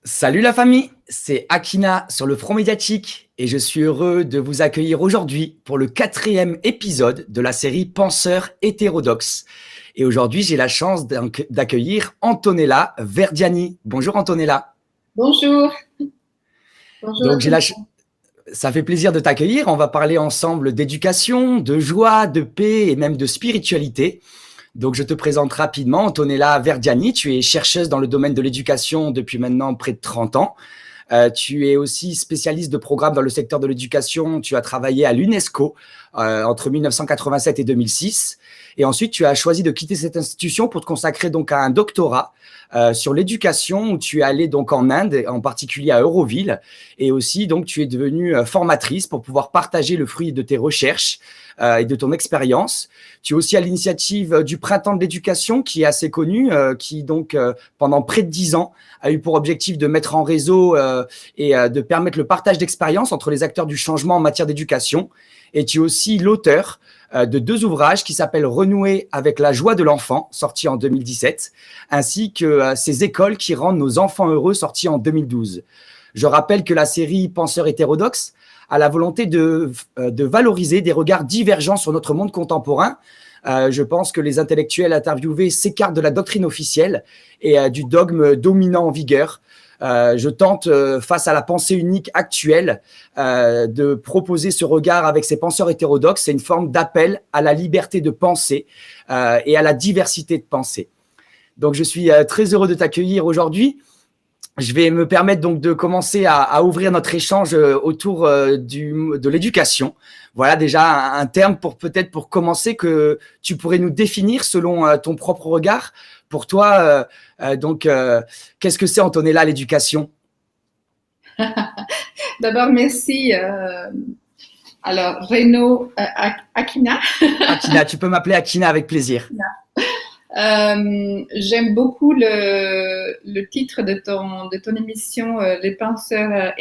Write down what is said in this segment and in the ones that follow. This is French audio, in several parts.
Salut la famille, c'est Akina sur le front médiatique et je suis heureux de vous accueillir aujourd'hui pour le 4e épisode de la série Penseurs hétérodoxes. Et aujourd'hui, j'ai la chance d'accueillir Antonella Verdiani. Bonjour Antonella. Bonjour. Bonjour. Donc ça fait plaisir de t'accueillir. On va parler ensemble d'éducation, de joie, de paix et même de spiritualité. Donc, je te présente rapidement Antonella Verdiani. Tu es chercheuse dans le domaine de l'éducation depuis maintenant près de 30 ans. Tu es aussi spécialiste de programmes dans le secteur de l'éducation. Tu as travaillé à l'UNESCO entre 1987 et 2006. Et ensuite, tu as choisi de quitter cette institution pour te consacrer donc à un doctorat sur l'éducation où tu es allée donc en Inde, en particulier à Euroville. Et aussi, donc, tu es devenue formatrice pour pouvoir partager le fruit de tes recherches et de ton expérience. Tu es aussi à l'initiative du Printemps de l'éducation, qui est assez connu, qui donc, pendant près de 10 ans, a eu pour objectif de mettre en réseau et de permettre le partage d'expériences entre les acteurs du changement en matière d'éducation. Et tu es aussi l'auteur de 2 ouvrages qui s'appellent Renouer avec la joie de l'enfant, sorti en 2017, ainsi que Ces écoles qui rendent nos enfants heureux, sorti en 2012. Je rappelle que la série Penseurs hétérodoxes a la volonté de valoriser des regards divergents sur notre monde contemporain. Je pense que les intellectuels interviewés s'écartent de la doctrine officielle et du dogme dominant en vigueur. Je tente, face à la pensée unique actuelle, de proposer ce regard avec ces penseurs hétérodoxes. C'est une forme d'appel à la liberté de penser et à la diversité de pensée. Donc, je suis très heureux de t'accueillir aujourd'hui. Je vais me permettre donc de commencer à ouvrir notre échange autour de l'éducation. Voilà déjà un terme peut-être pour commencer que tu pourrais nous définir selon ton propre regard. Pour toi, qu'est-ce que c'est, Antonella, l'éducation? D'abord, merci. Alors, Renaud Akina. Akina, tu peux m'appeler Akina avec plaisir. J'aime beaucoup le titre de ton émission, Les penseurs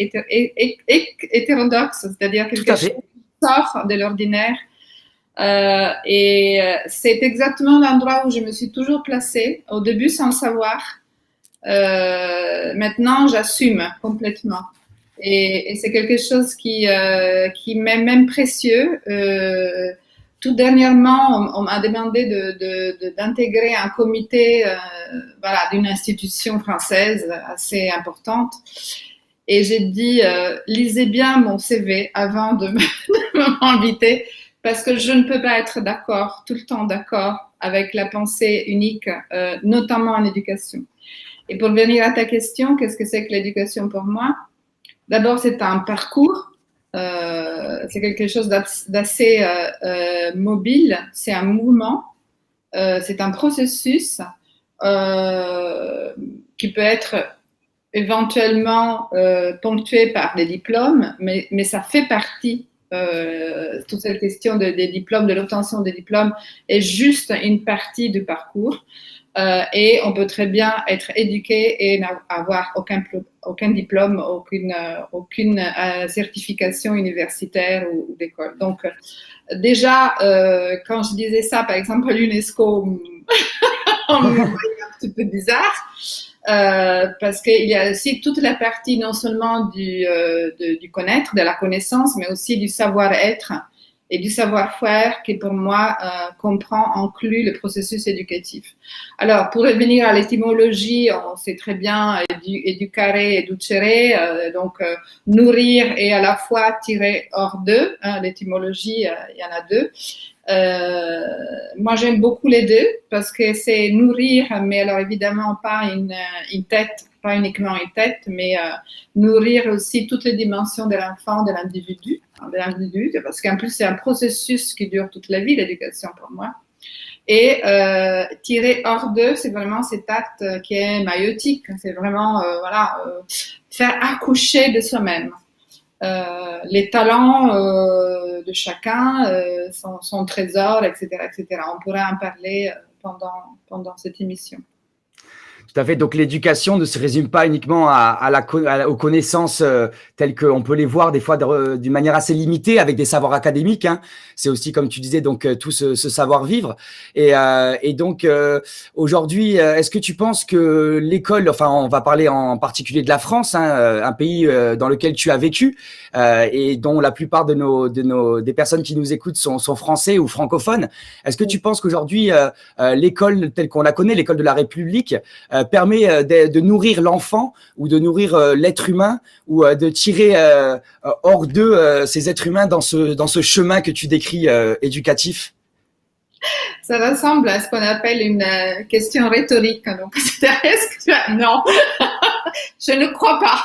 hétérodoxes, c'est-à-dire quelque chose qui sort de l'ordinaire. Et c'est exactement l'endroit où je me suis toujours placée, au début sans le savoir. Maintenant, j'assume complètement. Et c'est quelque chose qui m'est même précieux. Tout dernièrement, on m'a demandé d'intégrer un comité d'une institution française assez importante. Et j'ai dit, lisez bien mon CV avant de m'inviter, parce que je ne peux pas être d'accord, tout le temps d'accord, avec la pensée unique, notamment en éducation. Et pour venir à ta question, qu'est-ce que c'est que l'éducation pour moi? D'abord, c'est un parcours. C'est quelque chose d'assez mobile, c'est un mouvement, c'est un processus qui peut être éventuellement ponctué par des diplômes, mais ça fait partie, toute cette question des diplômes, de l'obtention des diplômes est juste une partie du parcours. Et on peut très bien être éduqué et n'avoir aucun diplôme, aucune certification universitaire ou d'école. Donc, déjà, quand je disais ça, par exemple, à l'UNESCO, on me voyait un petit peu bizarre, parce qu'il y a aussi toute la partie non seulement du connaître, de la connaissance, mais aussi du savoir-être et du savoir-faire qui, pour moi, inclut le processus éducatif. Alors, pour revenir à l'étymologie, on sait très bien educare et ducere, donc nourrir et à la fois tirer hors d'eux. L'étymologie, il y en a 2. Moi, j'aime beaucoup les 2 parce que c'est nourrir, mais alors évidemment pas une tête, pas uniquement une tête, mais nourrir aussi toutes les dimensions de l'enfant, de l'individu, parce qu'en plus c'est un processus qui dure toute la vie, l'éducation pour moi. Et tirer hors d'eux, c'est vraiment cet acte qui est maïotique, c'est vraiment faire accoucher de soi-même. les talents de chacun, son trésor, etc., etc. On pourrait en parler pendant cette émission. Tout à fait. Donc, l'éducation ne se résume pas uniquement aux connaissances telles qu'on peut les voir des fois d'une manière assez limitée avec des savoirs académiques. Hein. C'est aussi, comme tu disais, donc tout ce savoir-vivre. Et donc, aujourd'hui, est-ce que tu penses que l'école, enfin, on va parler en particulier de la France, hein, un pays dans lequel tu as vécu et dont la plupart des personnes qui nous écoutent sont français ou francophones. Est-ce que tu penses qu'aujourd'hui, l'école telle qu'on la connaît, l'école de la République, permet de nourrir l'enfant ou de nourrir l'être humain ou de tirer hors d'eux ces êtres humains dans ce chemin que tu décris éducatif? Ça ressemble à ce qu'on appelle une question rhétorique. Donc, non, je ne crois pas.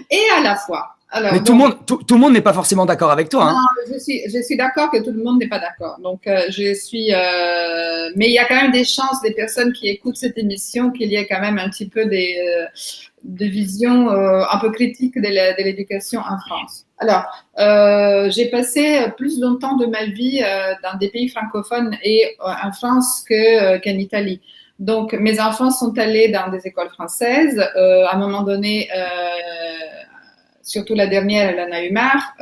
Et à la fois. Alors, mais tout le monde n'est pas forcément d'accord avec toi. Hein. Non, je suis d'accord que tout le monde n'est pas d'accord. Donc, mais il y a quand même des chances des personnes qui écoutent cette émission qu'il y ait quand même un petit peu de vision un peu critique de l'éducation en France. Alors, j'ai passé plus longtemps de ma vie dans des pays francophones et en France qu'en Italie. Donc, mes enfants sont allés dans des écoles françaises. À un moment donné, surtout la dernière, elle en a eu marre,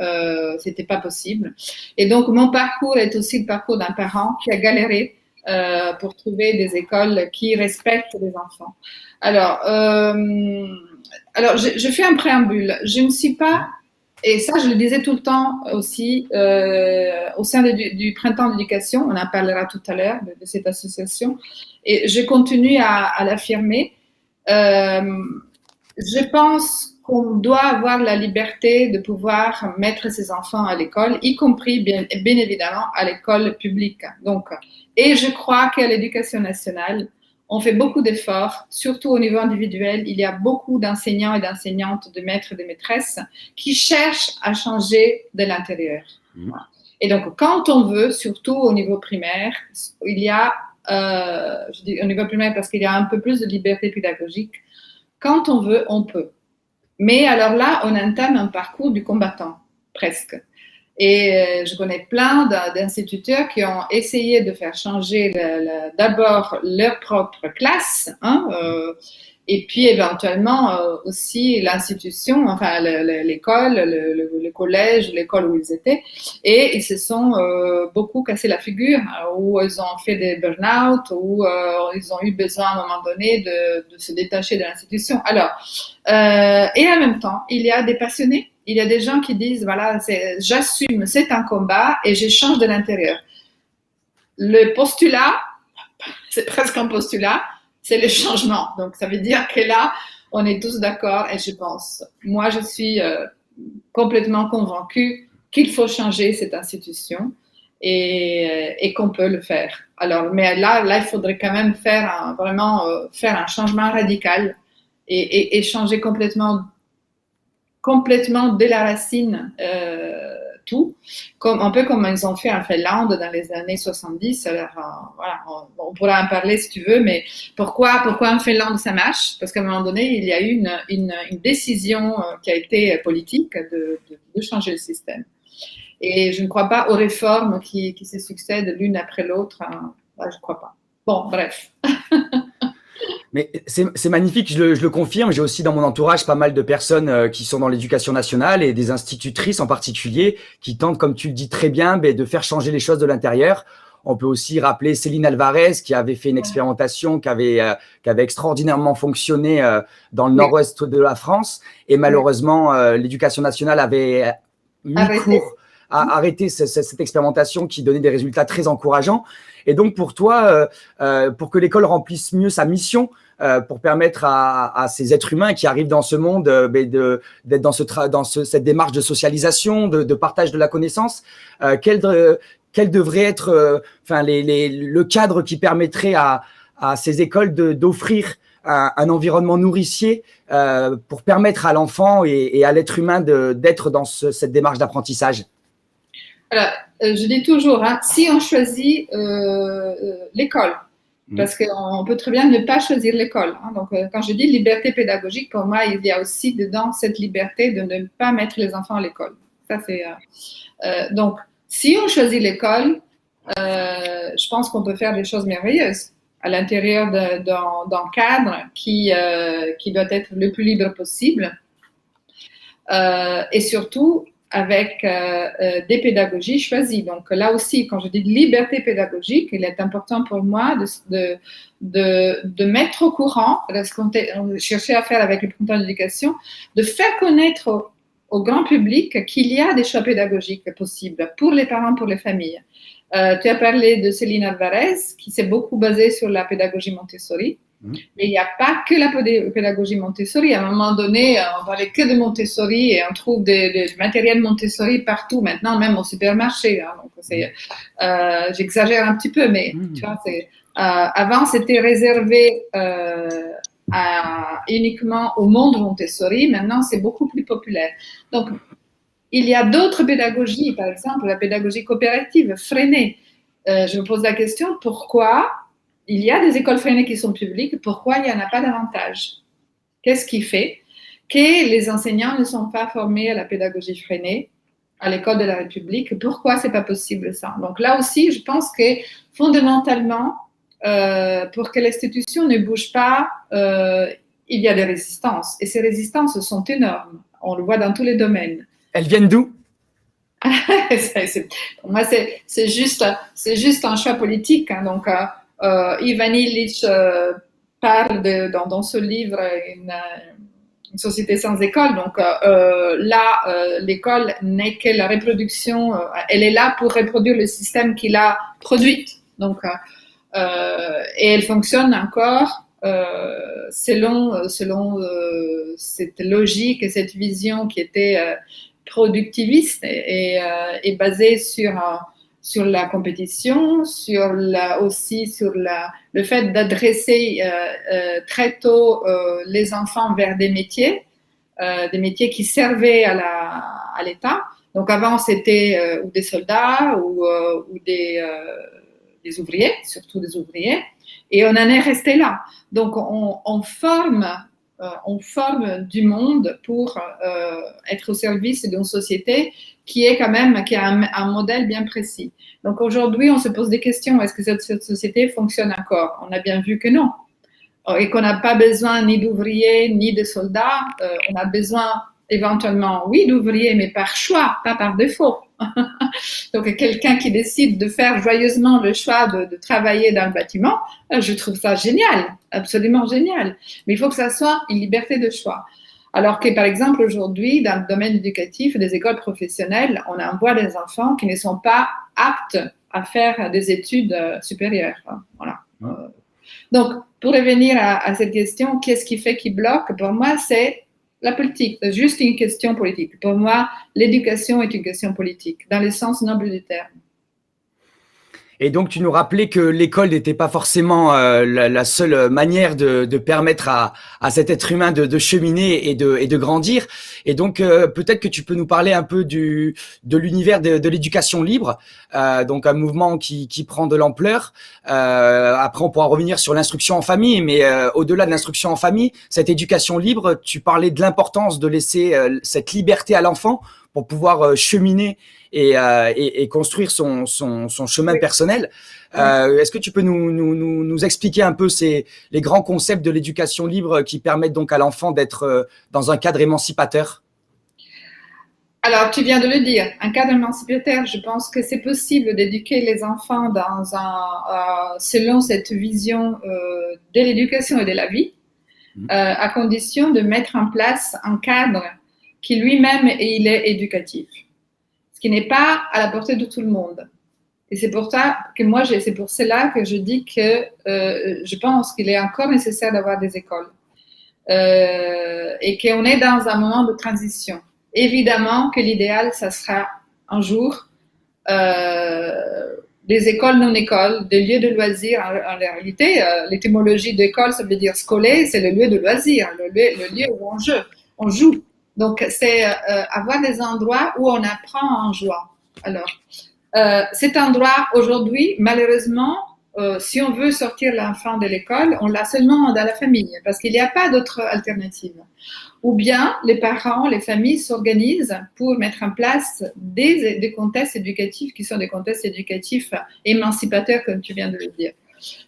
c'était pas possible. Et donc, mon parcours est aussi le parcours d'un parent qui a galéré pour trouver des écoles qui respectent les enfants. Alors, je fais un préambule. Je ne suis pas, et ça, je le disais tout le temps aussi, au sein du Printemps d'éducation, on en parlera tout à l'heure de cette association, et je continue à l'affirmer. Je pense qu'on doit avoir la liberté de pouvoir mettre ses enfants à l'école, y compris bien évidemment à l'école publique. Donc, et je crois qu'à l'éducation nationale, on fait beaucoup d'efforts, surtout au niveau individuel. Il y a beaucoup d'enseignants et d'enseignantes, de maîtres et de maîtresses qui cherchent à changer de l'intérieur. Voilà. Et donc, quand on veut, surtout au niveau primaire, il y a, je dis au niveau primaire parce qu'il y a un peu plus de liberté pédagogique. Quand on veut, on peut. Mais alors là, on entame un parcours du combattant, presque. Et je connais plein d'instituteurs qui ont essayé de faire changer d'abord leur propre classe, hein, et puis éventuellement aussi l'institution, enfin l'école, le collège, l'école où ils étaient. Et ils se sont beaucoup cassé la figure, où ils ont fait des burn-out, où ils ont eu besoin à un moment donné de se détacher de l'institution. Alors, et en même temps, il y a des passionnés. Il y a des gens qui disent, voilà, j'assume, c'est un combat et je change de l'intérieur. Le postulat, c'est presque un postulat, c'est le changement. Donc, ça veut dire que là, on est tous d'accord et je pense, moi, je suis complètement convaincue qu'il faut changer cette institution et qu'on peut le faire. Alors, mais là, il faudrait quand même faire faire un changement radical et changer complètement dès la racine tout, un peu comme ils ont fait en Finlande dans les années 70. Alors, voilà, on pourra en parler si tu veux, mais pourquoi en Finlande ça marche? Parce qu'à un moment donné, il y a eu une décision qui a été politique de changer le système. Et je ne crois pas aux réformes qui se succèdent l'une après l'autre. Hein. Je ne crois pas. Bon, bref. Mais c'est magnifique, je le confirme. J'ai aussi dans mon entourage pas mal de personnes qui sont dans l'éducation nationale et des institutrices en particulier qui tentent, comme tu le dis très bien, de faire changer les choses de l'intérieur. On peut aussi rappeler Céline Alvarez qui avait fait une expérimentation qui avait extraordinairement fonctionné dans le nord-ouest de la France. Et malheureusement, l'éducation nationale avait mis court à arrêter cette expérimentation qui donnait des résultats très encourageants. Et donc, pour toi, pour que l'école remplisse mieux sa mission, pour permettre à ces êtres humains qui arrivent dans ce monde d'être dans cette démarche de socialisation, de partage de la connaissance, quel devrait être le cadre qui permettrait à ces écoles d'offrir un environnement nourricier pour permettre à l'enfant et à l'être humain d'être dans cette démarche d'apprentissage? Alors, je dis toujours, hein, si on choisit l'école Parce qu'on peut très bien ne pas choisir l'école. Hein. Donc, quand je dis liberté pédagogique, pour moi, il y a aussi dedans cette liberté de ne pas mettre les enfants à l'école. Ça, c'est, donc, si on choisit l'école, je pense qu'on peut faire des choses merveilleuses à l'intérieur d'un cadre qui doit être le plus libre possible. Et surtout, avec des pédagogies choisies. Donc là aussi, quand je dis liberté pédagogique, il est important pour moi de mettre au courant, ce qu'on cherchait à faire avec le printemps d'éducation, de faire connaître au grand public qu'il y a des choix pédagogiques possibles pour les parents, pour les familles. Tu as parlé de Céline Alvarez, qui s'est beaucoup basée sur la pédagogie Montessori. Mais il n'y a pas que la pédagogie Montessori. À un moment donné, on parlait que de Montessori et on trouve des matériels Montessori partout maintenant, même au supermarché. Hein. Donc j'exagère un petit peu, mais tu vois, avant c'était réservé uniquement au monde Montessori. Maintenant, c'est beaucoup plus populaire. Donc, il y a d'autres pédagogies, par exemple la pédagogie coopérative, Freinet. Je me pose la question, pourquoi il y a des écoles Freinet qui sont publiques, pourquoi il n'y en a pas davantage? Qu'est-ce qui fait que les enseignants ne sont pas formés à la pédagogie Freinet à l'école de la République? Pourquoi c'est pas possible ça? Donc là aussi, je pense que fondamentalement, pour que l'institution ne bouge pas, il y a des résistances. Et ces résistances sont énormes. On le voit dans tous les domaines. Elles viennent d'où? Pour moi, c'est juste un choix politique. Hein. Donc, Ivan Illich parle dans ce livre une société sans école. Donc là, l'école n'est que la reproduction. Elle est là pour reproduire le système qu'il a produit. Donc, et elle fonctionne encore selon cette logique et cette vision qui était productiviste et basée sur la compétition, aussi sur le fait d'adresser très tôt les enfants vers des métiers qui servaient à l'État. Donc avant, c'était ou des soldats ou des ouvriers, surtout des ouvriers, et on en est resté là. Donc on forme du monde pour être au service d'une société qui a un modèle bien précis. Donc aujourd'hui, on se pose des questions. Est-ce que cette société fonctionne encore? On a bien vu que non. Et qu'on n'a pas besoin ni d'ouvriers, ni de soldats. On a besoin éventuellement, oui, d'ouvriers, mais par choix, pas par défaut. Donc quelqu'un qui décide de faire joyeusement le choix de travailler dans le bâtiment, je trouve ça génial, absolument génial. Mais il faut que ça soit une liberté de choix. Alors que, par exemple, aujourd'hui, dans le domaine éducatif, des écoles professionnelles, on envoie des enfants qui ne sont pas aptes à faire des études supérieures. Voilà. Donc, pour revenir à cette question, qu'est-ce qui fait qu'il bloque? Pour moi, c'est la politique. C'est juste une question politique. Pour moi, l'éducation est une question politique, dans le sens noble du terme. Et donc, tu nous rappelais que l'école n'était pas forcément la seule manière de permettre à cet être humain de cheminer et de grandir. Et donc, peut-être que tu peux nous parler un peu de l'univers de l'éducation libre, donc un mouvement qui prend de l'ampleur. Après, on pourra revenir sur l'instruction en famille, mais au-delà de l'instruction en famille, cette éducation libre, tu parlais de l'importance de laisser cette liberté à l'enfant pour pouvoir cheminer et construire son chemin personnel. Est-ce que tu peux nous expliquer un peu les grands concepts de l'éducation libre qui permettent donc à l'enfant d'être dans un cadre émancipateur? Alors, tu viens de le dire, un cadre émancipateur, je pense que c'est possible d'éduquer les enfants selon cette vision de l'éducation et de la vie, à condition de mettre en place un cadre qui lui-même il est éducatif, ce qui n'est pas à la portée de tout le monde. Et c'est pour ça que c'est pour cela que je dis que je pense qu'il est encore nécessaire d'avoir des écoles et qu'on est dans un moment de transition. Évidemment que l'idéal, ça sera un jour des écoles non-écoles, des lieux de loisirs. En réalité, l'étymologie d'école, ça veut dire scolaire, c'est le lieu de loisirs, le lieu où on joue. Donc, c'est avoir des endroits où on apprend en jouant. Alors, cet endroit, aujourd'hui, malheureusement, si on veut sortir l'enfant de l'école, on l'a seulement dans la famille, parce qu'il n'y a pas d'autre alternative. Ou bien les parents, les familles s'organisent pour mettre en place des contextes éducatifs qui sont des contextes éducatifs émancipateurs, comme tu viens de le dire.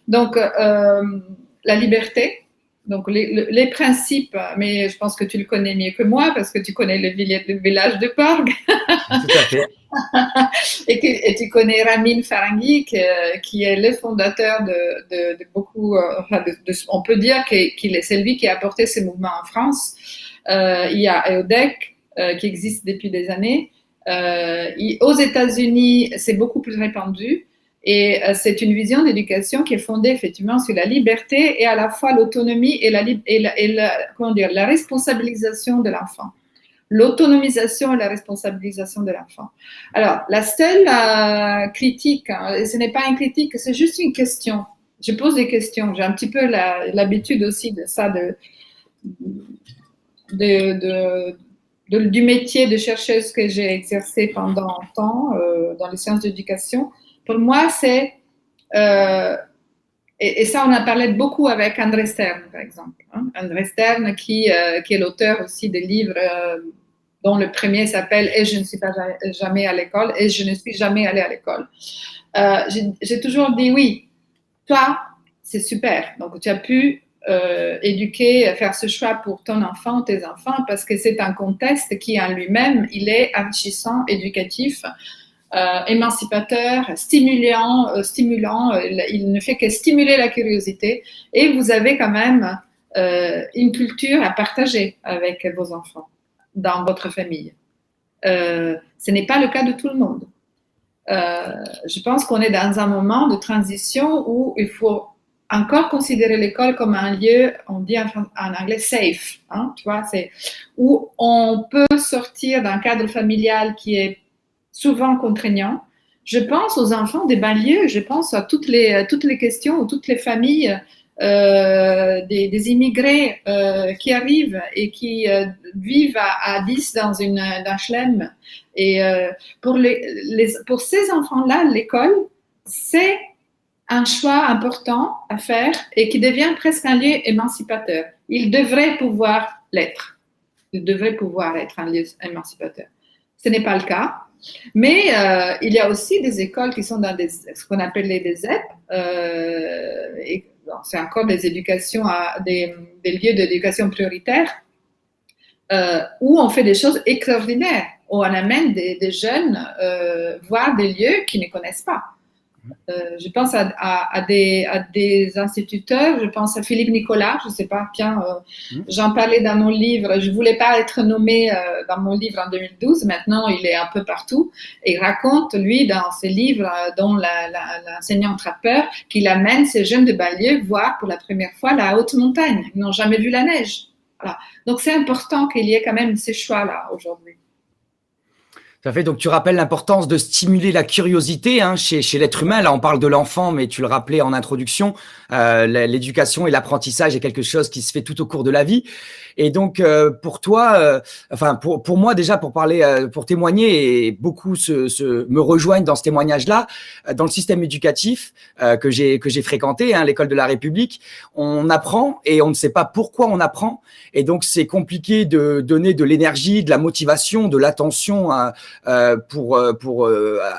Donc, la liberté, donc les principes, mais je pense que tu le connais mieux que moi parce que tu connais le village de Porg. Tout à fait. Et tu connais Ramin Farangui, qui est le fondateur de beaucoup, on peut dire c'est lui qui a apporté ces mouvements en France. Il y a EODEC qui existe depuis des années. Aux États-Unis, c'est beaucoup plus répandu. Et c'est une vision d'éducation qui est fondée effectivement sur la liberté et à la fois l'autonomie et la responsabilisation de l'enfant. L'autonomisation et la responsabilisation de l'enfant. Alors, la seule critique, hein, ce n'est pas une critique, c'est juste une question. Je pose des questions. J'ai un petit peu l'habitude aussi de ça, du métier de chercheuse que j'ai exercé pendant longtemps dans les sciences d'éducation. Pour moi, c'est, et ça on a parlé beaucoup avec André Stern, par exemple. Hein? André Stern qui est l'auteur aussi des livres dont le premier s'appelle « Et je ne suis pas jamais à l'école » et « Je ne suis jamais allée à l'école ». J'ai toujours dit oui, toi, c'est super. Donc, tu as pu éduquer, faire ce choix pour ton enfant, tes enfants, parce que c'est un contexte qui en lui-même, il est enrichissant, éducatif, émancipateur, stimulant, il ne fait que stimuler la curiosité et vous avez quand même une culture à partager avec vos enfants dans votre famille. Ce n'est pas le cas de tout le monde. Je pense qu'on est dans un moment de transition où il faut encore considérer l'école comme un lieu, on dit en anglais safe, hein, tu vois, c'est où on peut sortir d'un cadre familial qui est souvent contraignant. Je pense aux enfants des banlieues, je pense à toutes les questions, toutes les familles des immigrés qui arrivent et qui vivent à 10 dans un chelem. Et pour ces enfants-là, l'école, c'est un choix important à faire et qui devient presque un lieu émancipateur. Il devrait pouvoir l'être. Il devrait pouvoir être un lieu émancipateur. Ce n'est pas le cas. Mais il y a aussi des écoles qui sont dans ce qu'on appelle les ZEP, et c'est encore des éducations, des lieux d'éducation prioritaire, où on fait des choses extraordinaires, où on amène des jeunes voir des lieux qu'ils ne connaissent pas. Je pense à des instituteurs, je pense à Philippe Nicolas, je ne sais pas, j'en parlais dans mon livre, je ne voulais pas être nommé dans mon livre en 2012, maintenant il est un peu partout, et il raconte, lui, dans ses livres, dont l'enseignant trappeur, qu'il amène ces jeunes de banlieue voir pour la première fois la haute montagne, ils n'ont jamais vu la neige. Voilà. Donc c'est important qu'il y ait quand même ces choix-là aujourd'hui. Ça fait, donc tu rappelles l'importance de stimuler la curiosité chez l'être humain. Là, on parle de l'enfant, mais tu le rappelais en introduction, l'éducation et l'apprentissage est quelque chose qui se fait tout au cours de la vie. Et donc, pour toi, pour moi déjà, pour parler, pour témoigner, et beaucoup me rejoignent dans ce témoignage-là, dans le système éducatif que j'ai fréquenté, l'école de la République, on apprend et on ne sait pas pourquoi on apprend. Et donc, c'est compliqué de donner de l'énergie, de la motivation, de l'attention pour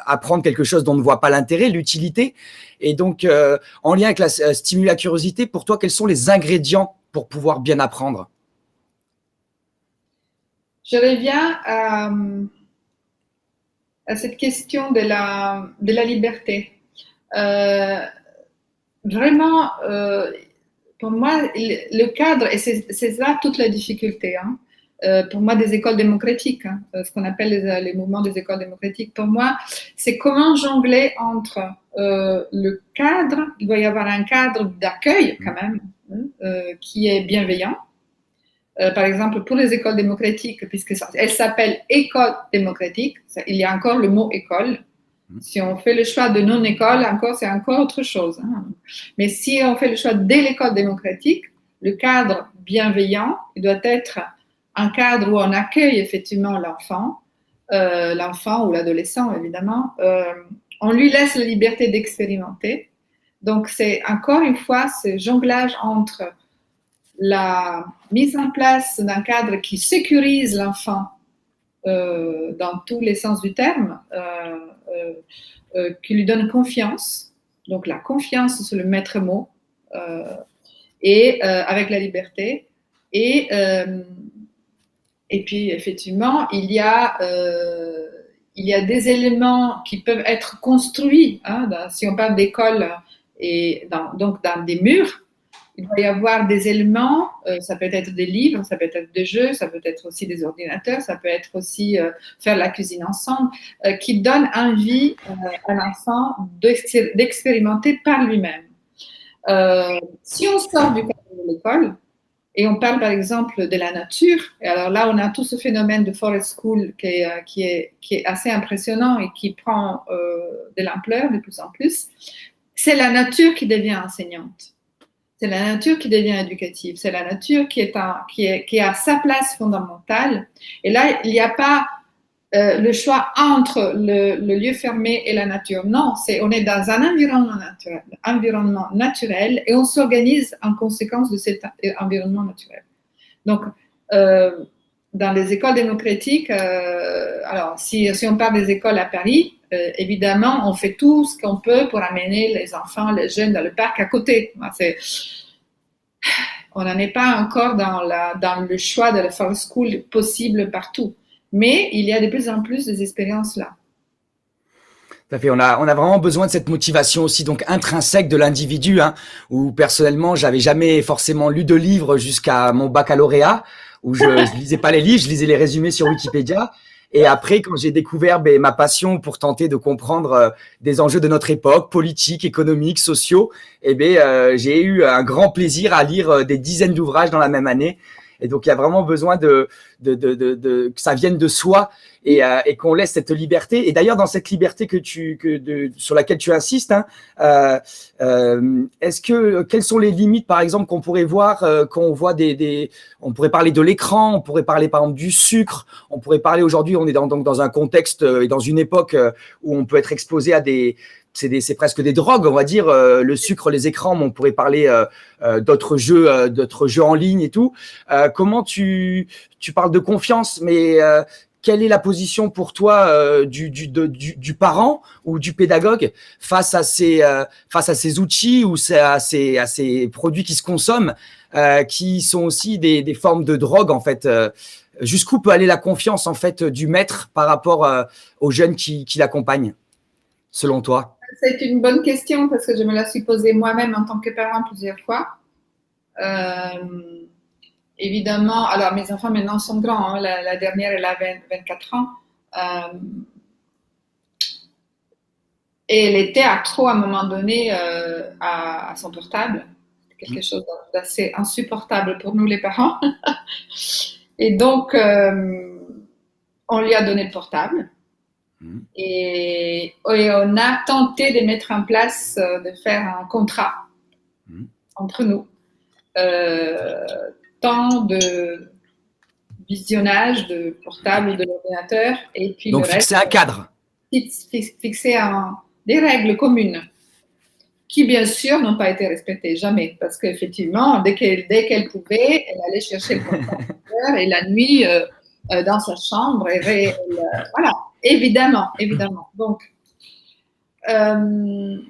apprendre quelque chose dont on ne voit pas l'intérêt, l'utilité. Et donc, en lien avec stimuler la curiosité, pour toi, quels sont les ingrédients pour pouvoir bien apprendre? Je reviens à cette question de la liberté. Vraiment, pour moi, le cadre, et c'est là toute la difficulté, pour moi, des écoles démocratiques, ce qu'on appelle les mouvements des écoles démocratiques, pour moi, c'est comment jongler entre le cadre, il doit y avoir un cadre d'accueil quand même, qui est bienveillant. Par exemple, pour les écoles démocratiques, puisqu'elles s'appellent écoles démocratiques, il y a encore le mot école. Si on fait le choix de non-école, c'est encore autre chose. Mais si on fait le choix de l'école démocratique, le cadre bienveillant, il doit être un cadre où on accueille effectivement l'enfant ou l'adolescent évidemment. On lui laisse la liberté d'expérimenter. Donc, c'est encore une fois ce jonglage entre la mise en place d'un cadre qui sécurise l'enfant dans tous les sens du terme, qui lui donne confiance, donc la confiance, c'est le maître mot, et avec la liberté. Et puis, effectivement, il y a des éléments qui peuvent être construits, hein, si on parle d'école, et donc dans des murs, il va y avoir des éléments, ça peut être des livres, ça peut être des jeux, ça peut être aussi des ordinateurs, ça peut être aussi faire la cuisine ensemble, qui donnent envie à l'enfant d'expérimenter par lui-même. Si on sort du cadre de l'école, et on parle par exemple de la nature, et alors là on a tout ce phénomène de forest school qui est assez impressionnant et qui prend de l'ampleur de plus en plus, c'est la nature qui devient enseignante. C'est la nature qui devient éducative, c'est la nature qui a sa place fondamentale. Et là, il n'y a pas le choix entre le lieu fermé et la nature. Non, on est dans un environnement naturel et on s'organise en conséquence de cet environnement naturel. Donc, dans les écoles démocratiques, alors si on parle des écoles à Paris, évidemment, on fait tout ce qu'on peut pour amener les enfants, les jeunes dans le parc à côté. On n'en est pas encore dans le choix de la forest school possible partout. Mais il y a de plus en plus des expériences là. Tout à fait. On a vraiment besoin de cette motivation aussi, donc intrinsèque de l'individu, hein, où personnellement, j'avais jamais forcément lu de livres jusqu'à mon baccalauréat, où je lisais pas les livres, je lisais les résumés sur Wikipédia. Et après, quand j'ai découvert ma passion pour tenter de comprendre des enjeux de notre époque, politiques, économiques, sociaux, j'ai eu un grand plaisir à lire des dizaines d'ouvrages dans la même année. Et donc, il y a vraiment besoin que ça vienne de soi et qu'on laisse cette liberté. Et d'ailleurs, dans cette liberté sur laquelle tu insistes, hein, quelles sont les limites, par exemple, qu'on pourrait voir quand on voit on pourrait parler de l'écran, on pourrait parler, par exemple, du sucre, on pourrait parler aujourd'hui, on est donc dans un contexte et dans une époque où on peut être exposé à c'est presque des drogues, on va dire, le sucre, les écrans, mais on pourrait parler d'autres jeux en ligne et tout. Comment tu parles de confiance, mais quelle est la position pour toi du parent ou du pédagogue face à ces outils ou à ces produits qui se consomment, qui sont aussi des formes de drogue en fait. Jusqu'où peut aller la confiance en fait du maître par rapport aux jeunes qui l'accompagnent, selon toi? C'est une bonne question parce que je me la suis posée moi-même en tant que parent plusieurs fois. Évidemment, alors mes enfants maintenant sont grands, hein, la dernière elle a 24 ans. Et elle était accro à un moment donné à son portable. Quelque chose d'assez insupportable pour nous les parents. Et donc, on lui a donné le portable. Et on a tenté de mettre en place, de faire un contrat entre nous. Temps de visionnage de portable ou de l'ordinateur. Et puis donc, fixer un cadre. Fixer des règles communes qui, bien sûr, n'ont pas été respectées, jamais. Parce qu'effectivement, dès qu'elle pouvait, elle allait chercher le portable et la nuit, dans sa chambre, voilà. Évidemment. Donc, je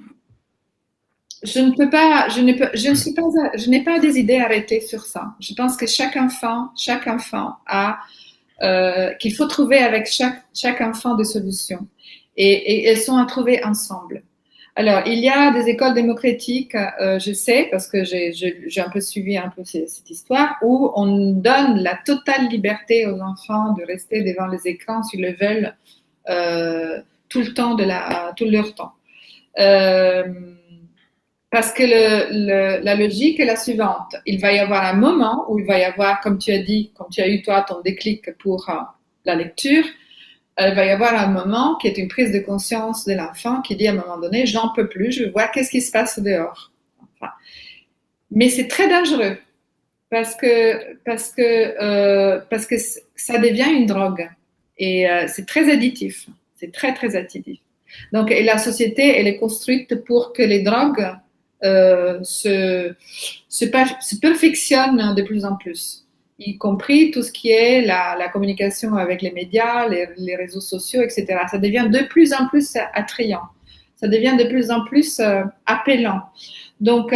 n'ai pas des idées arrêtées sur ça. Je pense que chaque enfant a, qu'il faut trouver avec chaque enfant des solutions. Et elles sont à trouver ensemble. Alors, il y a des écoles démocratiques, je sais, parce que j'ai un peu suivi cette histoire, où on donne la totale liberté aux enfants de rester devant les écrans s'ils le veulent, tout leur temps. Parce que la logique est la suivante. Il va y avoir un moment où il va y avoir, comme tu as dit, comme tu as eu toi ton déclic pour la lecture, il va y avoir un moment qui est une prise de conscience de l'enfant qui dit à un moment donné, j'en peux plus, je veux voir qu'est-ce qui se passe dehors. Enfin, mais c'est très dangereux parce que ça devient une drogue et c'est très additif. C'est très, très additif. Donc, et la société, elle est construite pour que les drogues se perfectionne de plus en plus, y compris tout ce qui est la communication avec les médias, les réseaux sociaux, etc. Ça devient de plus en plus attrayant, ça devient de plus en plus appelant. Donc,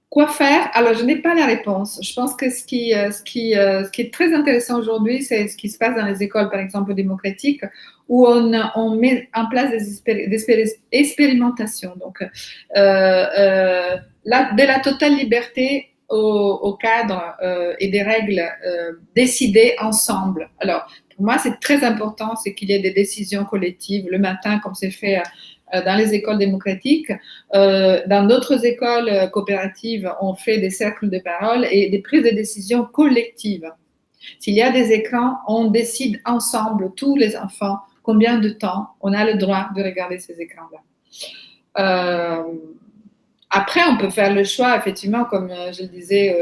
quoi faire? Alors, je n'ai pas la réponse. Je pense que ce qui est très intéressant aujourd'hui, c'est ce qui se passe dans les écoles, par exemple, démocratiques, où on met en place des expérimentations. Donc, de la totale liberté au cadre et des règles décidées ensemble. Alors, pour moi, c'est très important, c'est qu'il y ait des décisions collectives le matin, comme c'est fait dans les écoles démocratiques. Dans d'autres écoles coopératives, on fait des cercles de parole et des prises de décision collectives. S'il y a des écrans, on décide ensemble, tous les enfants, combien de temps on a le droit de regarder ces écrans-là. Après, on peut faire le choix, effectivement, comme je le disais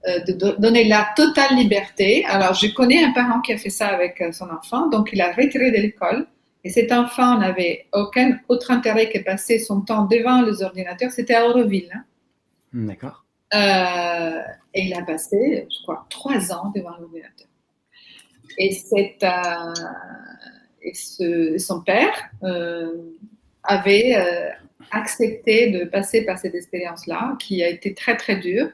de donner la totale liberté. Alors, je connais un parent qui a fait ça avec son enfant, donc il a retiré de l'école. Et cet enfant n'avait aucun autre intérêt que passer son temps devant les ordinateurs. C'était à Auroville. Hein. D'accord. Et il a passé, je crois, 3 ans devant l'ordinateur. Et son père avait accepté de passer par cette expérience-là, qui a été très, très dure.